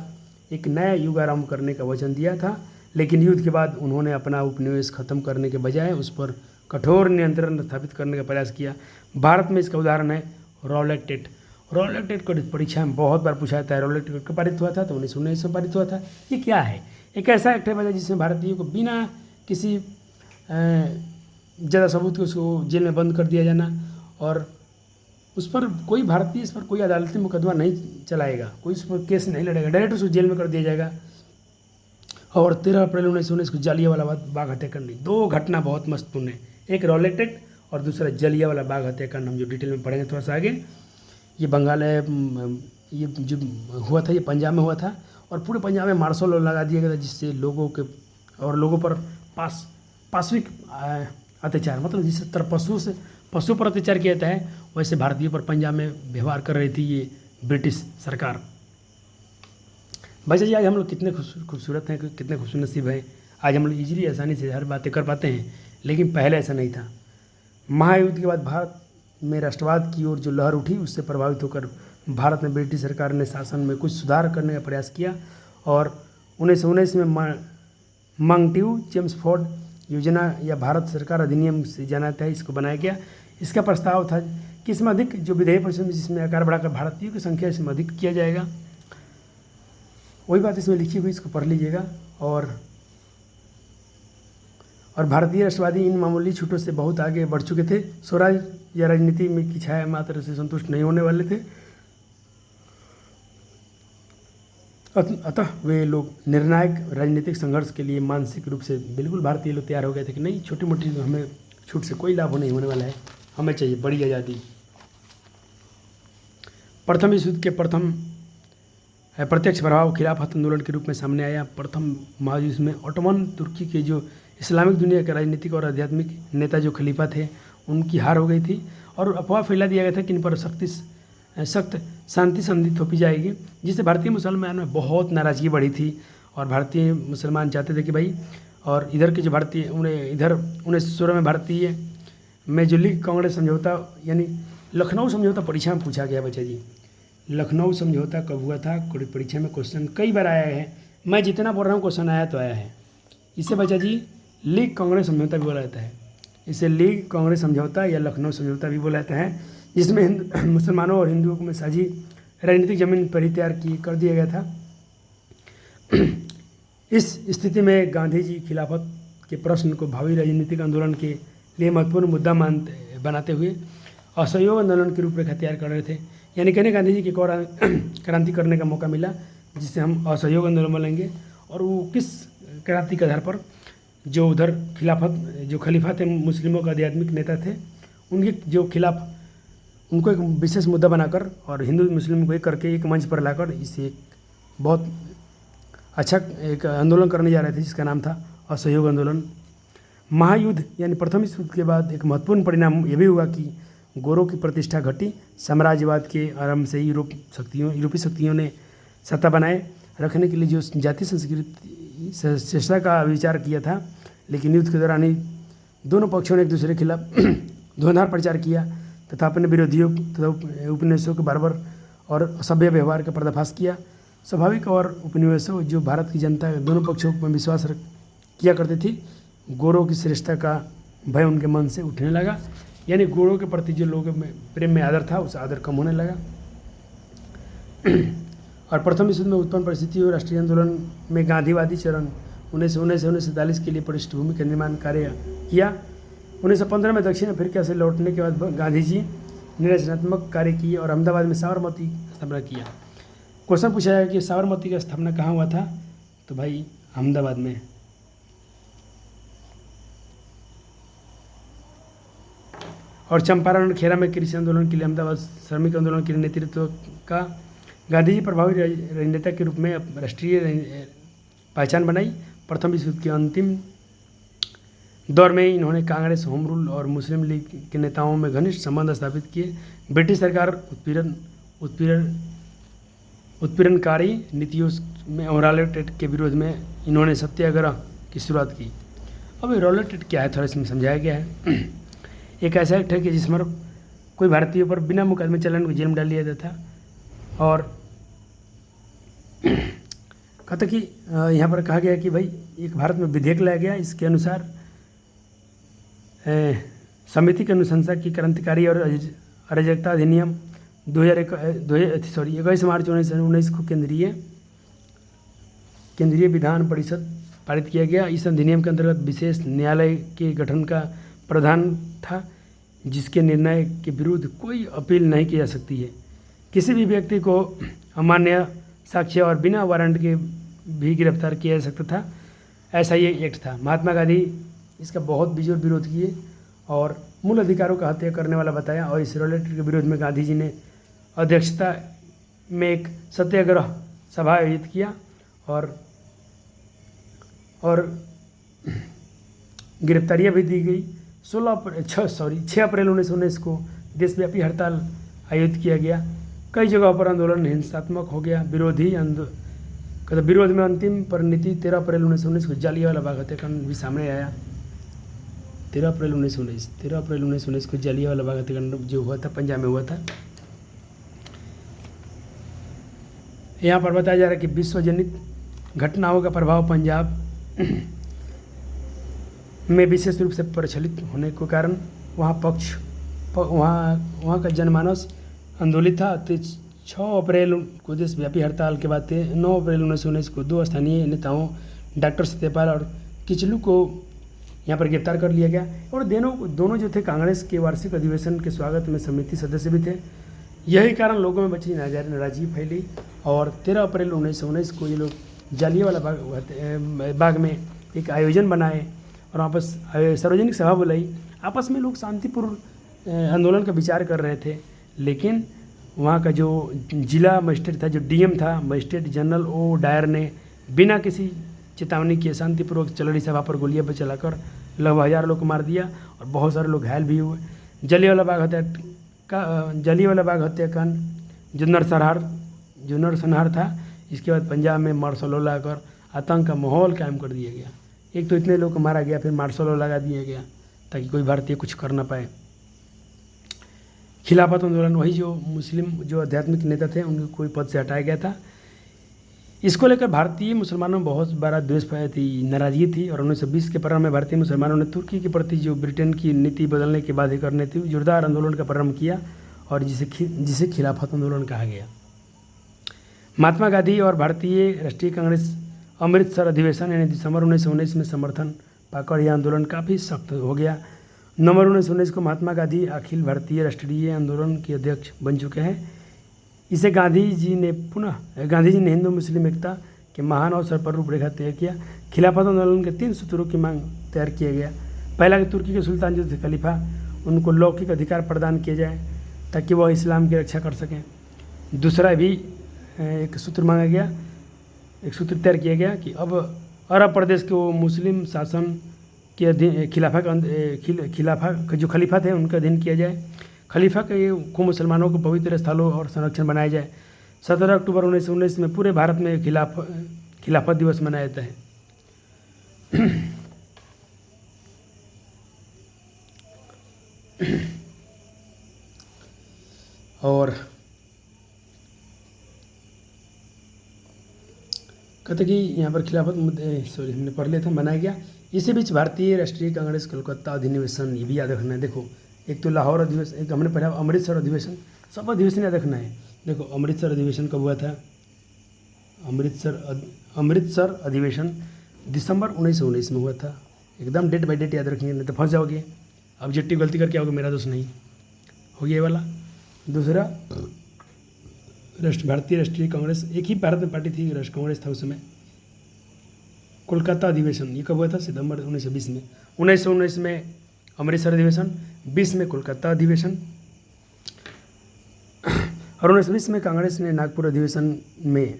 एक नया युग आरंभ करने का वचन दिया था, लेकिन युद्ध के बाद उन्होंने अपना उपनिवेश खत्म करने के बजाय उस पर कठोर नियंत्रण स्थापित करने का प्रयास किया। भारत में इसका उदाहरण है रॉलेट टेट। रॉलेट टेट को परीक्षा में बहुत बार पूछा जाता है। रॉलेट टेट कब पारित हुआ था? तो 1919 में पारित हुआ था। ये क्या है? एक ऐसा एक्ट है जिसमें भारतीयों को बिना किसी ज़्यादा सबूत के उसको जेल में बंद कर दिया जाना, और उस पर कोई भारतीय इस पर कोई अदालती मुकदमा नहीं चलाएगा, कोई उस पर केस नहीं लड़ेगा, डायरेक्ट उसको जेल में कर दिया जाएगा। और 13 अप्रैल 1919 को जलियांवाला बाग हत्याकांड। दो घटना बहुत महत्वपूर्ण है, एक रॉलेट एक्ट और दूसरा जलियांवाला बाग हत्याकांड। हम जो डिटेल में पढ़ेंगे थोड़ा सा आगे। ये बंगाल है, ये जो हुआ था ये पंजाब में हुआ था, और पूरे पंजाब में मार्शल लॉ लगा दिया गया था, जिससे लोगों पर पाशविक अत्याचार, मतलब जिस तरह पशु पर अत्याचार किया जाता है, वैसे भारतीयों पर पंजाब में व्यवहार कर रही थी ये ब्रिटिश सरकार। भाई जी, आज हम लोग कितने खूबसूरत हैं, कितने खूबसूरत नसीब हैं। आज हम लोग ईजिली आसानी से हर बातें कर पाते हैं, लेकिन पहले ऐसा नहीं था। महायुद्ध के बाद भारत में राष्ट्रवाद की ओर जो लहर उठी, उससे प्रभावित होकर भारत में ब्रिटिश सरकार ने शासन में कुछ सुधार करने का प्रयास किया, और 1919 में मंगट्यू चेम्सफोर्ड योजना या भारत सरकार अधिनियम से जाना जाता है, इसको बनाया गया। इसका प्रस्ताव था कि इसमें अधिक जो विधेयक परिषद जिसमें आकार बढ़ाकर भारतीयों की संख्या इसमें अधिक किया जाएगा। वही बात इसमें लिखी हुई, इसको पढ़ लीजिएगा। और भारतीय राष्ट्रवादी इन मामूली छूटों से बहुत आगे बढ़ चुके थे। स्वराज या राजनीति में की छाया मात्र से संतुष्ट नहीं होने वाले थे, अतः वे लोग निर्णायक राजनीतिक संघर्ष के लिए मानसिक रूप से बिल्कुल भारतीय लोग तैयार हो गए थे कि नहीं, छोटी मोटी हमें छूट से कोई लाभ नहीं होने वाला है, हमें चाहिए बड़ी आज़ादी। प्रथम विश्व युद्ध के प्रत्यक्ष प्रभाव खिलाफत आंदोलन के रूप में सामने आया। प्रथम महायुद्ध में ओटोमन तुर्की के जो इस्लामिक दुनिया के राजनीतिक और आध्यात्मिक नेता जो खलीफा थे, उनकी हार हो गई थी, और अफवाह फैला दिया गया था कि इन पर सख्त शांति संधि थोपी जाएगी, जिससे भारतीय मुसलमान में बहुत नाराज़गी बढ़ी थी। और भारतीय मुसलमान चाहते थे कि भाई, और इधर के जो भारतीय उन्हें 1916 में भारतीय में जो लीग कांग्रेस समझौता यानी लखनऊ समझौता परीक्षा में पूछा गया। बच्चा जी, लखनऊ समझौता कब हुआ था? परीक्षा में क्वेश्चन कई बार आया है, मैं जितना बोल रहा हूँ क्वेश्चन आया तो आया है। इसे बच्चा जी लीग कांग्रेस समझौता भी बोला जाता है। इसे लीग कांग्रेस समझौता या लखनऊ समझौता भी बोला जाता है, जिसमें मुसलमानों और हिंदुओं में साझी राजनीतिक जमीन पर ही तैयार कर दिया गया था। इस स्थिति में गांधी जी खिलाफत के प्रश्न को भावी राजनीतिक आंदोलन के लिए महत्वपूर्ण मुद्दा बनाते हुए असहयोग आंदोलन की रूपरेखा तैयार कर रहे थे। यानी कहने गांधी जी की एक और क्रांति करने का मौका मिला जिससे हम असहयोग आंदोलन बोलेंगे। और वो किस क्रांति के आधार पर, जो उधर जो खलीफा थे, मुस्लिमों का आध्यात्मिक नेता थे, उनके जो खिलाफ उनको एक विशेष मुद्दा बनाकर और हिंदू मुस्लिम को एक करके एक मंच पर लाकर इसे एक बहुत अच्छा एक आंदोलन करने जा रहे थे जिसका नाम था असहयोग आंदोलन। महायुद्ध यानी प्रथम विश्व युद्ध के बाद एक महत्वपूर्ण परिणाम ये भी हुआ कि गोरों की प्रतिष्ठा घटी। साम्राज्यवाद के आरंभ से यूरोपीय शक्तियों ने सत्ता बनाए रखने के लिए जो जाति संस्कृति श्रेष्ठता का विचार किया था, लेकिन युद्ध के दौरान ही दोनों पक्षों ने एक दूसरे के खिलाफ धुआंधार प्रचार किया तथा अपने विरोधियों तथा उपनिवेशों के बर्बर और असभ्य व्यवहार का पर्दाफाश किया। स्वाभाविक और उपनिवेशों जो भारत की जनता दोनों पक्षों में विश्वास किया करती थी, गोरों की श्रेष्ठता का भय उनके मन से उठने लगा। यानी गोरों के प्रति जो लोगों में प्रेम में आदर था, उस आदर कम होने लगा। और प्रथम विश्व युद्ध में उत्पन्न परिस्थिति और राष्ट्रीय आंदोलन में गांधीवादी चरण 1919 के लिए पृष्ठभूमि का निर्माण कार्य किया। 1915 में दक्षिण अफ्रीका से लौटने के बाद गांधी जी ने रचनात्मक कार्य किए और अहमदाबाद में साबरमती की स्थापना किया। क्वेश्चन पूछा जाएगा कि साबरमती का स्थापना कहाँ हुआ था, तो भाई अहमदाबाद में। और चंपारण खेरा में कृषि आंदोलन के लिए, अहमदाबाद श्रमिक आंदोलन के लिए नेतृत्व का गांधी जी प्रभावी राजनेता के रूप में राष्ट्रीय पहचान बनाई। प्रथम विश्व युद्ध के अंतिम दौर में इन्होंने कांग्रेस, होम रूल और मुस्लिम लीग के नेताओं में घनिष्ठ संबंध स्थापित किए। ब्रिटिश सरकार उत्पीड़नकारी नीतियों में और रॉलेट एक्ट के विरोध में इन्होंने सत्याग्रह की शुरुआत की। अब ये रॉलेट एक्ट क्या है, थोड़ा इसमें समझाया गया है। एक ऐसा एक्ट है कि जिसमें कोई भारतीय पर बिना मुकदमे चलन को जेल में डाल दिया जाता था। और कहते कि यहाँ पर कहा गया कि भाई एक भारत में विधेयक लाया गया, इसके अनुसार समिति की अनुशंसा की क्रांतिकारी और अराजकता अधिनियम 21 मार्च 1919 को केंद्रीय विधान परिषद पारित किया गया। इस अधिनियम के अंतर्गत विशेष न्यायालय के गठन का प्रावधान था, जिसके निर्णय के विरुद्ध कोई अपील नहीं की जा सकती है। किसी भी व्यक्ति को अमान्य साक्ष्य और बिना वारंट के भी गिरफ्तार किया जा सकता था। ऐसा ये एक्ट था। महात्मा गांधी इसका बहुत बेजोर विरोध किए और मूल अधिकारों का हत्या करने वाला बताया। और इस रॉलेट के विरोध में गांधी जी ने अध्यक्षता में एक सत्याग्रह सभा आयोजित किया और गिरफ्तारियां भी दी गई। 6 अप्रैल 1919 को देशव्यापी हड़ताल आयोजित किया गया। कई जगहों पर आंदोलन हिंसात्मक हो गया। विरोध में अंतिम परिणति 13 अप्रैल 1919 को जालियांवाला बाग हत्याकांड भी सामने आया। 13 अप्रैल 1919 को जालियांवाला बाग हत्याकांड जो हुआ था, पंजाब में हुआ था। यहाँ पर बताया जा रहा है कि विश्वजनित घटनाओं का प्रभाव पंजाब में विशेष रूप से प्रचलित होने के कारण वहाँ का जनमानस आंदोलित था। 6 अप्रैल को देशव्यापी हड़ताल के बाद 9 अप्रैल 1919 को 2 स्थानीय नेताओं डॉक्टर सत्यपाल और किचलू को यहाँ पर गिरफ्तार कर लिया गया। और दोनों जो थे कांग्रेस के वार्षिक अधिवेशन के स्वागत में समिति सदस्य भी थे। यही कारण लोगों में बड़ी नाराजगी फैली और 13 अप्रैल 1919 को ये लोग जालियांवाला बाग में एक आयोजन बनाए और वहाँ पर सार्वजनिक सभा बुलाई। आपस में लोग शांतिपूर्ण आंदोलन का विचार कर रहे थे, लेकिन वहाँ का जो जिला मजिस्ट्रेट था, जो डीएम था, मजिस्ट्रेट जनरल ओ डायर ने बिना किसी चेतावनी के शांतिपूर्वक चल रही सभा पर गोलियां चलाकर लगभग 1000 लोग को मार दिया और बहुत सारे लोग घायल भी हुए। जालियांवाला बाग हत्याकांड जो नरसंहार था, इसके बाद पंजाब में मार्शल लॉ लगाकर आतंक का माहौल कायम कर दिया गया। एक तो इतने लोग को मारा गया, फिर मार्शल लॉ लगा दिया गया ताकि कोई भारतीय कुछ कर ना पाए। खिलाफत आंदोलन, वही जो मुस्लिम जो आध्यात्मिक नेता थे उनको कोई पद से हटाया गया था। इसको लेकर भारतीय मुसलमानों में बहुत बड़ा द्वेष थी, नाराजगी थी। और 1920 के प्रारंभ में भारतीय मुसलमानों ने तुर्की के प्रति जो ब्रिटेन की नीति बदलने के बाध्य करने थी जोरदार आंदोलन का प्रारंभ किया और जिसे खिलाफत आंदोलन कहा गया। महात्मा गांधी और भारतीय राष्ट्रीय कांग्रेस अमृतसर अधिवेशन यानी दिसंबर 1919 में समर्थन पाकर यह आंदोलन काफ़ी सख्त हो गया। नवंबर 1919 को महात्मा गांधी अखिल भारतीय राष्ट्रीय आंदोलन के अध्यक्ष बन चुके हैं। इसे गांधी जी ने हिंदू मुस्लिम एकता के महान अवसर पर रूपरेखा तय किया। खिलाफत आंदोलन के 3 सूत्रों की मांग तैयार किया गया। पहला कि तुर्की के सुल्तान जो थे खलीफा, उनको लौकिक अधिकार प्रदान किए जाए ताकि वह इस्लाम की रक्षा कर सकें। दूसरा भी एक सूत्र मांगा गया, एक सूत्र तैयार किया गया कि अब अरब प्रदेश के वो मुस्लिम शासन के अधीन खिलाफा का जो खलीफा थे उनका अधीन किया जाए। खलीफा को मुसलमानों को पवित्र स्थलों और संरक्षण बनाया जाए। 17 अक्टूबर 1919 में पूरे भारत में खिलाफत दिवस मनाया जाता है। और कहते कि यहाँ पर खिलाफत हमने पढ़ लिया था, मनाया गया। इसी बीच भारतीय राष्ट्रीय कांग्रेस कोलकाता अधिवेशन, ये भी याद रखना है। देखो, एक तो लाहौर अधिवेशन, एक हमने पढ़ा अमृतसर अधिवेशन, सब अधिवेशन याद रखना है। देखो, अमृतसर अधिवेशन कब हुआ था? अमृतसर अधिवेशन दिसंबर 1919 में हुआ था। एकदम डेट बाई डेट याद रखेंगे, नहीं तो फंस जाओगे। ऑब्जेक्टिव गलती करके आओगे, मेरा दोस्त नहीं हो गया ये वाला। दूसरा, भारतीय राष्ट्रीय कांग्रेस, एक ही भारत में पार्टी थी, राष्ट्रीय कांग्रेस था उस समय। कोलकाता अधिवेशन ये कब हुआ था? सितंबर 1920 में। 1919 में अमृतसर अधिवेशन, 20 में कोलकाता अधिवेशन। और 1920 में कांग्रेस ने नागपुर अधिवेशन में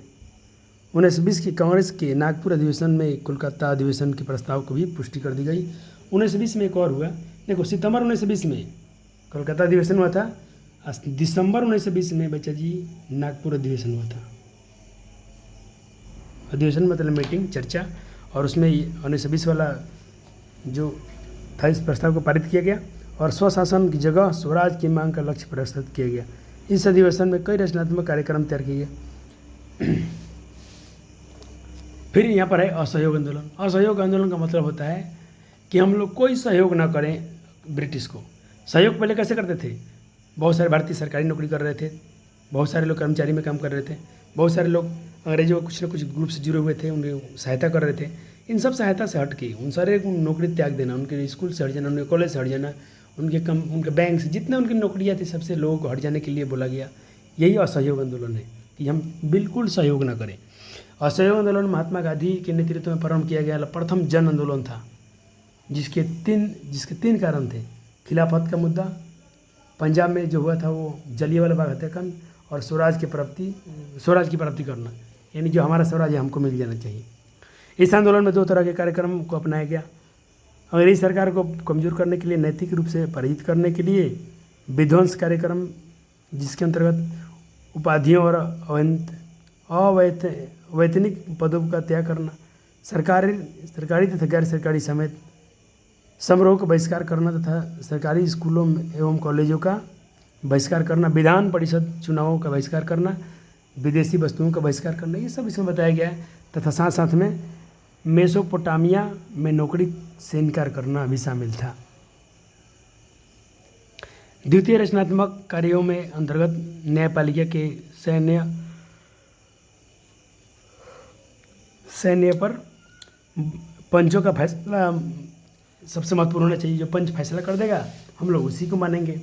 1920 की कांग्रेस के नागपुर अधिवेशन में कोलकाता अधिवेशन के प्रस्ताव को भी पुष्टि कर दी गई। 1920 में एक और हुआ। देखो, सितंबर 1920 में कोलकाता अधिवेशन हुआ था, दिसंबर 1920 में बच्चा जी नागपुर अधिवेशन हुआ था। अधिवेशन मतलब मीटिंग, चर्चा, और उसमें 1920 वाला जो था इस प्रस्ताव को पारित किया गया और स्वशासन की जगह स्वराज की मांग का लक्ष्य प्रस्तुत किया गया। इस अधिवेशन में कई रचनात्मक कार्यक्रम तैयार किए गए। फिर यहाँ पर है असहयोग आंदोलन। असहयोग आंदोलन का मतलब होता है कि हम लोग कोई सहयोग ना करें ब्रिटिश को। सहयोग पहले कैसे करते थे? बहुत सारे भारतीय सरकारी नौकरी कर रहे थे, बहुत सारे लोग कर्मचारी में काम कर रहे थे, बहुत सारे लोग अंग्रेजों कुछ न कुछ ग्रुप से जुड़े हुए थे, उनकी सहायता कर रहे थे। इन सब सहायता से हट के उन सारे नौकरी त्याग देना, उनके स्कूल से हट जाना, उनके कॉलेज से हट जाना, उनके बैंक से जितने उनकी नौकरियाँ थी सबसे लोगों को हट जाने के लिए बोला गया। यही असहयोग आंदोलन है कि हम बिल्कुल सहयोग ना करें। असहयोग आंदोलन महात्मा गांधी के नेतृत्व में प्रारंभ किया गया प्रथम जन आंदोलन था, जिसके तीन कारण थे। खिलाफत का मुद्दा, पंजाब में जो हुआ था वो जलियांवाला बाग हत्याकांड, और स्वराज की प्राप्ति करना, यानी जो हमारा स्वराज है हमको मिल जाना चाहिए। इस आंदोलन में 2 तरह के कार्यक्रम को अपनाया गया। अंग्रेजी सरकार को कमजोर करने के लिए, नैतिक रूप से पराजित करने के लिए विध्वंस कार्यक्रम, जिसके अंतर्गत उपाधियों और अवैतनिक पदों का त्याग करना, सरकारी तथा गैर सरकारी समेत समारोह का बहिष्कार करना तथा सरकारी स्कूलों एवं कॉलेजों का बहिष्कार करना, विधान परिषद चुनावों का बहिष्कार करना, विदेशी वस्तुओं का बहिष्कार करना, ये सब इसमें बताया गया है। तथा साथ साथ में मेसोपोटामिया में नौकरी से इनकार करना भी शामिल था। द्वितीय रचनात्मक कार्यों में अंतर्गत न्यायपालिका के सैन्य पर पंचों का फैसला सबसे महत्वपूर्ण होना चाहिए। जो पंच फैसला कर देगा हम लोग उसी को मानेंगे।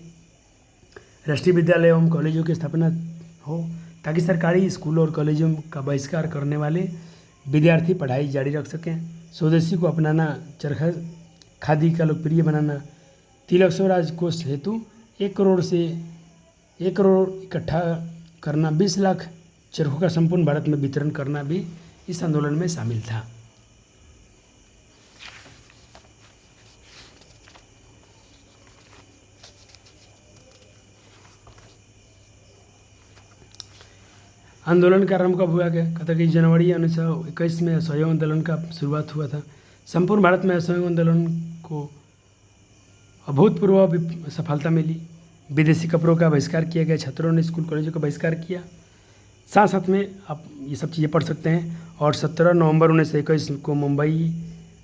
राष्ट्रीय विद्यालय एवं कॉलेजों की स्थापना हो ताकि सरकारी स्कूलों और कॉलेजों का बहिष्कार करने वाले विद्यार्थी पढ़ाई जारी रख सकें। स्वदेशी को अपनाना, चरखा खादी का लोकप्रिय बनाना, तिलक स्वराज कोष हेतु 1 करोड़ इकट्ठा करना, 20 लाख चरखों का संपूर्ण भारत में वितरण करना भी इस आंदोलन में शामिल था। आंदोलन का आरंभ कब हुआ? कहता कि जनवरी 1921 में असहयोग आंदोलन का शुरुआत हुआ था। संपूर्ण भारत में असहयोग आंदोलन को अभूतपूर्व सफलता मिली। विदेशी कपड़ों का बहिष्कार किया गया, छात्रों ने स्कूल कॉलेजों का बहिष्कार किया। साथ साथ में आप ये सब चीज़ें पढ़ सकते हैं। और 17 नवंबर 1921 को मुंबई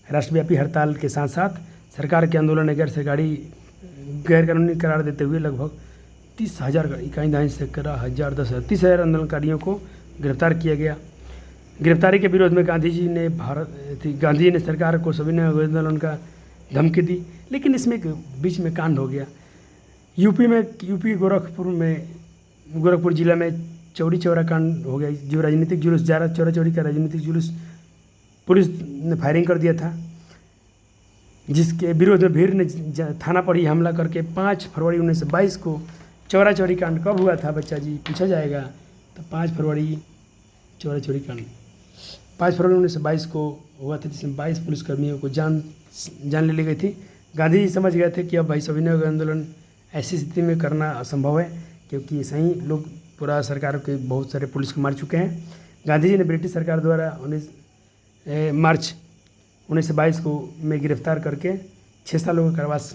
राष्ट्रव्यापी हड़ताल के साथ साथ सरकार के आंदोलन ने गैर कानूनी करार देते हुए लगभग 30,000 इकाई दाइन से 30,000 आंदोलनकारियों को गिरफ्तार किया गया। गिरफ्तारी के विरोध में गांधी जी ने सरकार को सविनय आंदोलन का धमकी दी। लेकिन इसमें एक बीच में कांड हो गया। यूपी गोरखपुर जिला में चौरी चौरा कांड हो गया, जो राजनीतिक जुलूस चौरा चौरी का राजनीतिक जुलूस पुलिस ने फायरिंग कर दिया था, जिसके विरोध में भीड़ ने थाना पर ही हमला करके 5 फरवरी 1922 को चौरा चौरी कांड कब हुआ था बच्चा जी, पूछा जाएगा। तो 5 फरवरी चौरा चौरी कांड 5 फरवरी 1922 को हुआ था, जिसमें 22 पुलिसकर्मियों को जान ले ली गई थी। गांधी जी समझ गए थे कि अब भाई सविनय आंदोलन ऐसी स्थिति में करना असंभव है, क्योंकि ऐसा ही लोग पूरा सरकार के बहुत सारे पुलिस को मार चुके हैं। गांधी जी ने ब्रिटिश सरकार द्वारा मार्च 1922 को में गिरफ्तार करके 6 सालों का कारावास,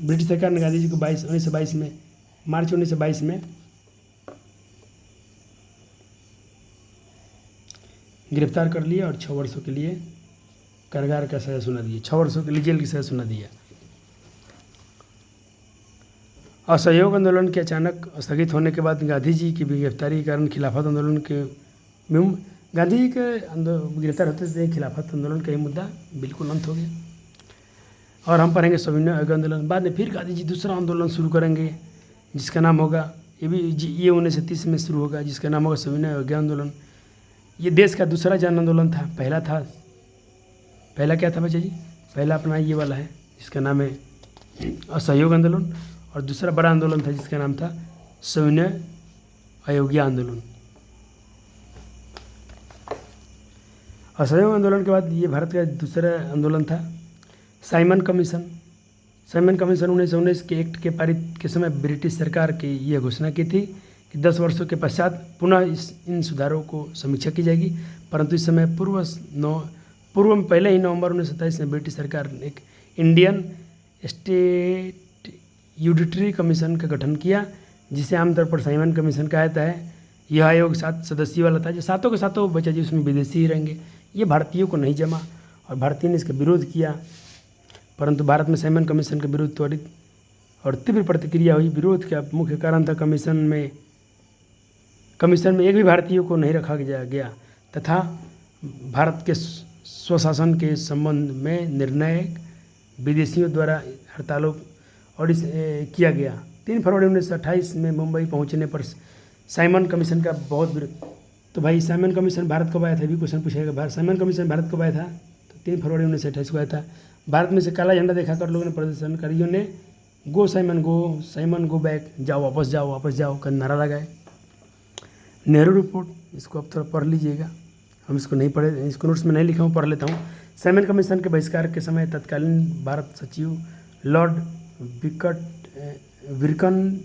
ब्रिटिश सरकार ने गांधी जी को मार्च 1922 में गिरफ्तार कर लिया और 6 वर्षों के लिए कारागार का सजा सुना दिया, 6 वर्षों के लिए जेल की सजा सुना दिया। असहयोग आंदोलन के अचानक स्थगित होने के बाद गांधी जी की गिरफ्तारी के कारण खिलाफत आंदोलन के गांधी जी के गिरफ्तार होते थे, खिलाफत आंदोलन का ये मुद्दा बिल्कुल अंत हो गया। और हम पढ़ेंगे सविनय अवज्ञा आंदोलन। बाद में फिर गांधी जी दूसरा आंदोलन शुरू करेंगे, जिसका नाम होगा, ये 1930 में शुरू होगा, जिसका नाम होगा सविनय अवज्ञा आंदोलन। ये देश का दूसरा जन आंदोलन था। पहला क्या था बच्चा जी? पहला अपना ये वाला है, जिसका नाम है असहयोग आंदोलन, और दूसरा बड़ा आंदोलन था जिसका नाम था सविनय अवज्ञा आंदोलन। असहयोग आंदोलन के बाद ये भारत का दूसरा आंदोलन था साइमन कमीशन 1919 के एक्ट के पारित के समय ब्रिटिश सरकार की यह घोषणा की थी कि 10 वर्षों के पश्चात पुनः इन सुधारों को समीक्षा की जाएगी, परंतु इस समय पूर्व में पहले ही नवंबर 1927 में ब्रिटिश सरकार ने एक इंडियन स्टेट यूडिटरी कमीशन का गठन किया, जिसे आमतौर पर साइमन कमीशन कहा जाता है। यह आयोग 7 सदस्यों वाला था, जो सातों के सातों बच्चा जी उसमें विदेशी ही रहेंगे। ये भारतीयों को नहीं जमा और भारतीय ने इसका विरोध किया, परंतु भारत में साइमन कमीशन का विरोध त्वरित और तीव्र प्रतिक्रिया हुई। विरोध का मुख्य कारण था कमीशन में एक भी भारतीय को नहीं रखा गया तथा भारत के स्वशासन के संबंध में निर्णय विदेशियों द्वारा हड़तालों और किया गया। 3 फरवरी 1928 में मुंबई पहुंचने पर साइमन कमीशन का बहुत विरोध। तो भाई साइमन कमीशन भारत कब आया था, भी क्वेश्चन पूछेगा। साइमन कमीशन भारत कब आया था? तो 3 फरवरी 1928 को आया था। भारत में से काला झंडा दिखाकर लोगों ने, प्रदर्शनकारियों ने गो साइमन गो बैक, जाओ वापस जाओ का नारा लगाए। नेहरू रिपोर्ट, इसको अब थोड़ा पढ़ लीजिएगा, हम इसको नहीं पढ़े, इसको नोट्स में नहीं लिखा हूँ, पढ़ लेता हूँ। साइमन कमीशन के बहिष्कार के समय तत्कालीन भारत सचिव लॉर्ड विरकन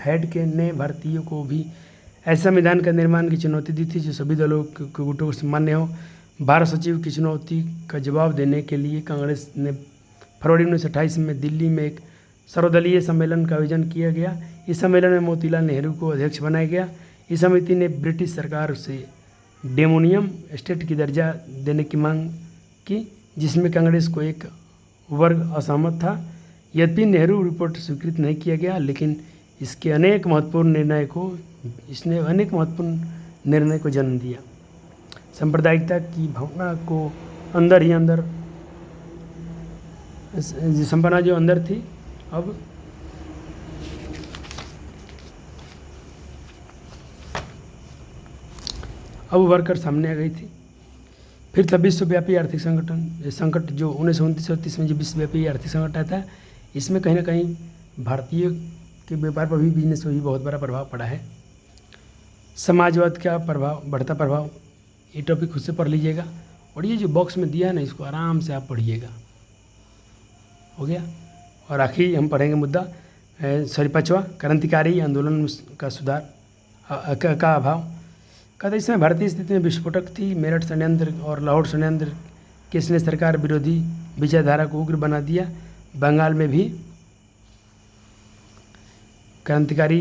हेड के ने भारतीयों को भी ऐसे संविधान का निर्माण की चुनौती दी थी जो सभी दलों के गुटों को मान्य हो। भारत सचिव की चुनौती का जवाब देने के लिए कांग्रेस ने फरवरी 1928 में दिल्ली में एक सर्वदलीय सम्मेलन का आयोजन किया गया। इस सम्मेलन में मोतीलाल नेहरू को अध्यक्ष बनाया गया। इस समिति ने ब्रिटिश सरकार से डेमोनियम स्टेट की दर्जा देने की मांग की, जिसमें कांग्रेस को एक वर्ग असहमत था। यद्यपि नेहरू रिपोर्ट स्वीकृत नहीं किया गया, लेकिन इसने अनेक महत्वपूर्ण निर्णय को जन्म दिया। सांप्रदायिकता की भावना को अंदर ही अंदर संपन्ना जो अंदर थी, अब उभर कर सामने आ गई थी। फिर था विश्वव्यापी आर्थिक संकट जो 1929 में जो विश्वव्यापी आर्थिक संकट आया था, इसमें कहीं ना कहीं भारतीय के व्यापार पर भी, बिजनेस पर भी बहुत बड़ा प्रभाव पड़ा है। समाजवाद का बढ़ता प्रभाव, ये टॉपिक खुद से पढ़ लीजिएगा, और ये जो बॉक्स में दिया है ना, इसको आराम से आप पढ़िएगा। हो गया। और आखिर हम पढ़ेंगे मुद्दा 5वां, क्रांतिकारी आंदोलन का सुधार का अभाव। कहते इस समय भारतीय स्थिति में विस्फोटक थी। मेरठ षड्यंत्र और लाहौर षड्यंत्र केस ने सरकार विरोधी विचारधारा को उग्र बना दिया। बंगाल में भी क्रांतिकारी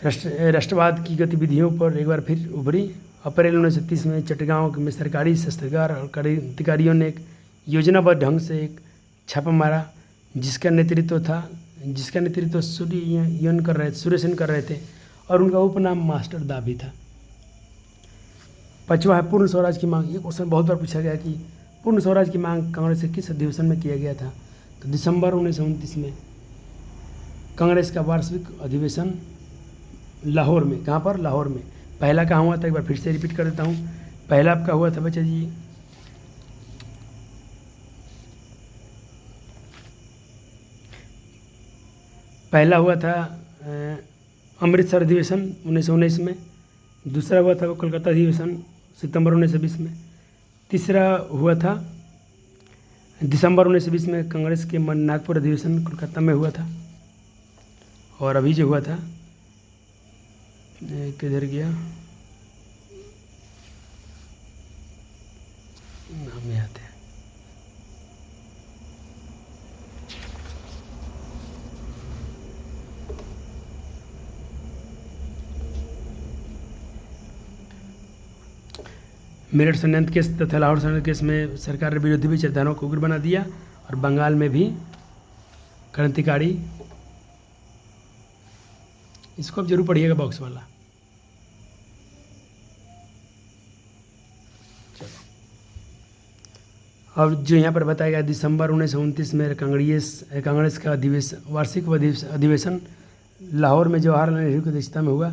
राष्ट्रवाद की गतिविधियों पर एक बार फिर उभरी। अप्रैल 1930 में चटगांव में सरकारी शस्त्रागार और क्रांतिकारियों ने एक योजनाबद्ध ढंग से एक छापा मारा, जिसका नेतृत्व सुरेशन कर रहे थे, और उनका उपनाम मास्टर दा भी था। 5वां है पूर्ण स्वराज की मांग। ये क्वेश्चन बहुत बार पूछा गया कि पूर्ण स्वराज की मांग कांग्रेस के किस अधिवेशन में किया गया था? तो दिसंबर 1929 में कांग्रेस का वार्षिक अधिवेशन लाहौर में। कहाँ पर? लाहौर में। पहला कहाँ हुआ था, एक बार फिर से रिपीट कर देता हूँ। पहला आपका हुआ था बच्चा जी पहला हुआ था अमृतसर अधिवेशन 1919 में। दूसरा हुआ था वो कोलकाता अधिवेशन सितंबर 1920 में। तीसरा हुआ था दिसंबर 1920 में कांग्रेस के नागपुर अधिवेशन कोलकाता में हुआ था। और अभी जो हुआ था किधर गया नाम याद है, मेरठ षड्यंत्र केस तथा लाहौर षड्यंत्र केस में सरकार ने विरोधी विचारधाराओं को उग्र बना दिया और बंगाल में भी क्रांतिकारी। इसको अब जरूर पढ़िएगा बॉक्स वाला। चलो अब जो यहाँ पर बताया गया दिसंबर 1929 में कांग्रेस का वार्षिक अधिवेशन लाहौर में जवाहरलाल नेहरू की अध्यक्षता में हुआ।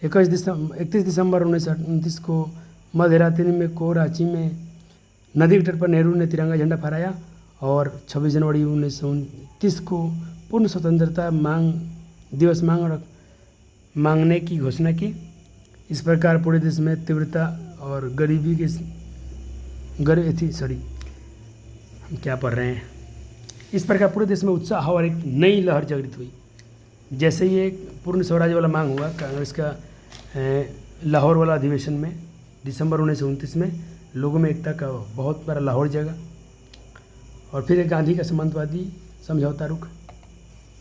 31 दिसंबर 1929 को मध्य रात्रि में कराची में नदी के तट पर नेहरू ने तिरंगा झंडा फहराया और 26 जनवरी 1929 को पूर्ण स्वतंत्रता दिवस मांगने की घोषणा की। इस प्रकार पूरे देश में तीव्रता और गरीबी के हम क्या पढ़ रहे हैं। इस प्रकार पूरे देश में उत्साह और एक नई लहर जागृत हुई। जैसे ही एक पूर्ण स्वराज वाला मांग हुआ कांग्रेस का लाहौर वाला अधिवेशन में दिसंबर 1929 में, लोगों में एकता का बहुत बड़ा लाहौर जगा। और फिर गांधी का सामंतवादी समझौता रुख,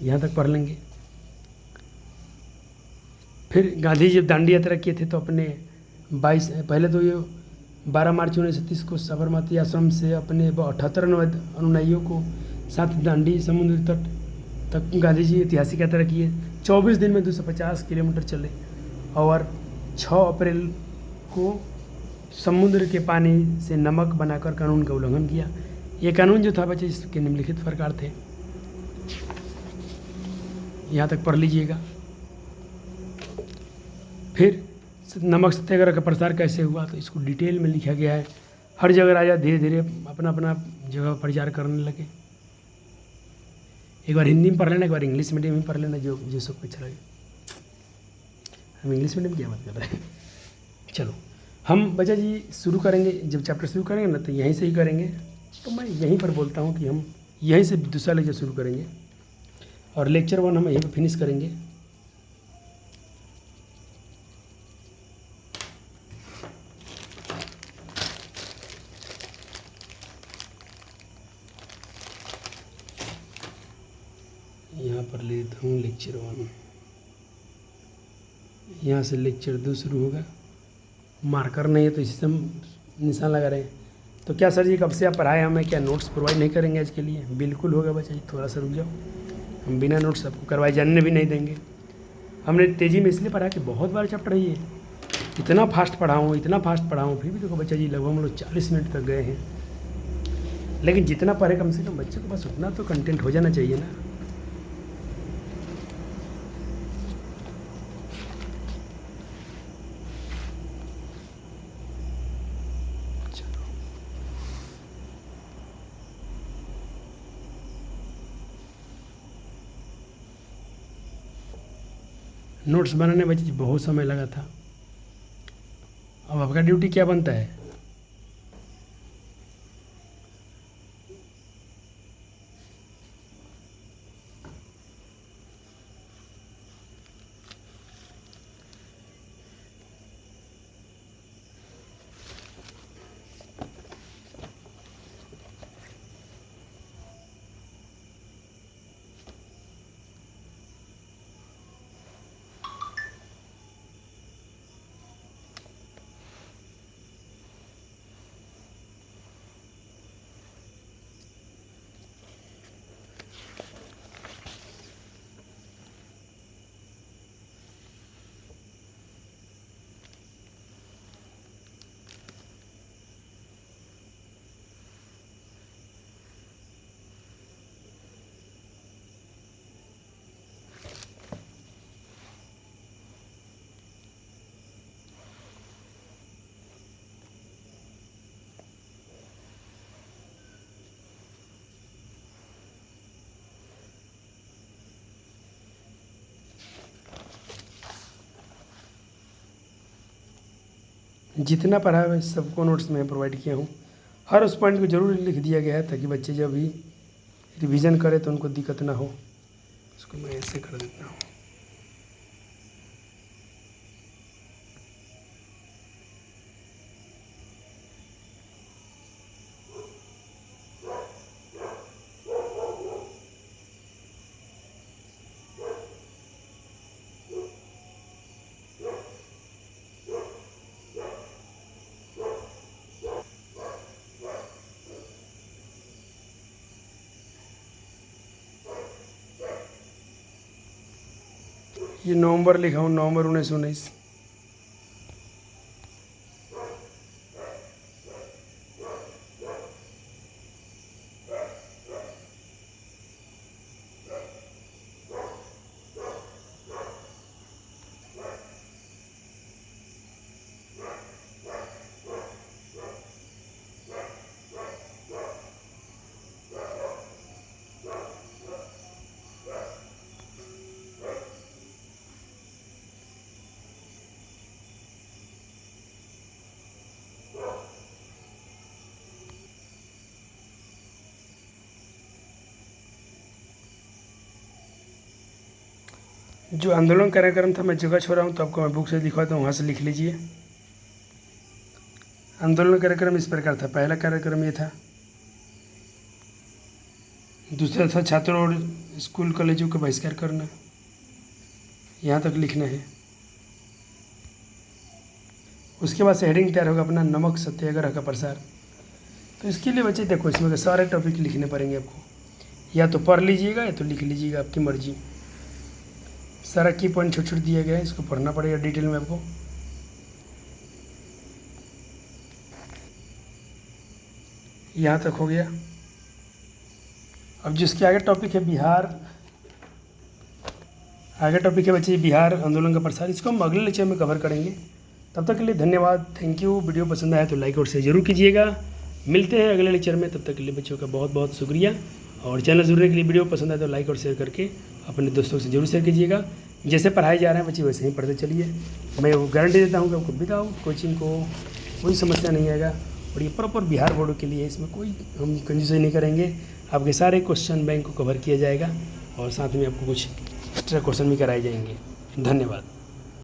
यहाँ तक पढ़ लेंगे। फिर गांधी जब दांडी यात्रा किए थे तो अपने 12 मार्च 1930 को साबरमती आश्रम से अपने 78 अनुयायियों को साथ दांडी समुद्र तट तक गांधी जी ऐतिहासिक यात्रा किए। 24 दिन में 250 किलोमीटर चले और 6 अप्रैल को समुद्र के पानी से नमक बनाकर कानून का उल्लंघन किया। ये कानून जो था बच्चे इसके निम्नलिखित प्रकार थे, यहाँ तक पढ़ लीजिएगा। फिर नमक सत्याग्रह का प्रसार कैसे हुआ तो इसको डिटेल में लिखा गया है। हर जगह राजा धीरे धीरे अपना अपना जगह प्रचार करने लगे। एक बार हिंदी में पढ़ लेना, एक बार इंग्लिश मीडियम में पढ़ लेना, जो सबको अच्छा लगे। हम इंग्लिश मीडियम क्या बात कर रहे हैं। चलो हम बच्चा जी शुरू करेंगे, जब चैप्टर शुरू करेंगे ना तो यहीं से ही करेंगे। तो मैं यहीं पर बोलता हूँ कि हम यहीं से दूसरा लेक्चर शुरू करेंगे और लेक्चर 1 हम यहीं पर फिनिश करेंगे। यहाँ पर लेता हूँ लेक्चर 1, यहाँ से लेक्चर 2 शुरू होगा। मार्कर नहीं है तो इसी से हम निशान लगा रहे हैं। तो क्या सर जी कब से आप पढ़ाए, हमें क्या नोट्स प्रोवाइड नहीं करेंगे आज के लिए? बिल्कुल होगा बच्चा जी, थोड़ा सा रुक जाओ। हम बिना नोट्स आपको करवाए जानने भी नहीं देंगे। हमने तेज़ी में इसलिए पढ़ा कि बहुत बार चैप्टर है ये, इतना फास्ट पढ़ाऊँ फिर भी देखो बच्चा जी लगभग हम लोग 40 मिनट तक गए हैं। लेकिन जितना पढ़े कम से कम बच्चे को बस उतना तो कंटेंट हो जाना चाहिए ना। नोट्स बनाने में बच्चे बहुत समय लगा था। अब आपका ड्यूटी क्या बनता है? जितना पढ़ा है मैं सबको नोट्स में प्रोवाइड किया हूँ। हर उस पॉइंट को जरूर लिख दिया गया है ताकि बच्चे जब भी रिवीजन करें तो उनको दिक्कत ना हो। इसको मैं ऐसे कर देता हूँ। ये नवंबर लिखा हूँ, नवंबर 1919। जो आंदोलन कार्यक्रम था मैं जगह छोड़ रहा हूँ तो आपको मैं बुक से दिखाता हूँ, वहाँ से लिख लीजिए। आंदोलन कार्यक्रम इस प्रकार था। पहला कार्यक्रम ये था, दूसरा था छात्रों और स्कूल कॉलेजों का बहिष्कार करना, यहाँ तक लिखना है। उसके बाद से हेडिंग तैयार होगा अपना, नमक सत्याग्रह का प्रसार। तो इसके लिए बच्चे देखो इसमें सारे टॉपिक लिखने पड़ेंगे आपको, या तो पढ़ लीजिएगा या तो लिख लीजिएगा, आपकी मर्जी। सारा की पॉइंट छोटे छोटे दिया गया है, इसको पढ़ना पड़ेगा डिटेल में आपको। यहाँ तक हो गया। अब जिसके आगे टॉपिक है बिहार, आगे टॉपिक है बच्चे बिहार आंदोलन का प्रसार, इसको हम अगले लेक्चर में कवर करेंगे। तब तक के लिए धन्यवाद, थैंक यू। वीडियो पसंद आया तो लाइक और शेयर जरूर कीजिएगा। मिलते हैं अगले लेक्चर में, तब तक के लिए बच्चों का बहुत बहुत शुक्रिया। और चैनल जुड़ने के लिए वीडियो पसंद आए तो लाइक और शेयर करके अपने दोस्तों से जरूर शेयर कीजिएगा। जैसे पढ़ाए जा रहे हैं बच्चे वैसे ही पढ़ते चलिए। मैं वो गारंटी देता हूँ कि आपको विदाउट कोचिंग को कोई समस्या नहीं आएगा। और ये प्रॉपर बिहार बोर्ड के लिए, इसमें कोई हम कंजूसी नहीं करेंगे। आपके सारे क्वेश्चन बैंक को कवर किया जाएगा और साथ में आपको कुछ एक्स्ट्रा क्वेश्चन भी कराए जाएंगे। धन्यवाद।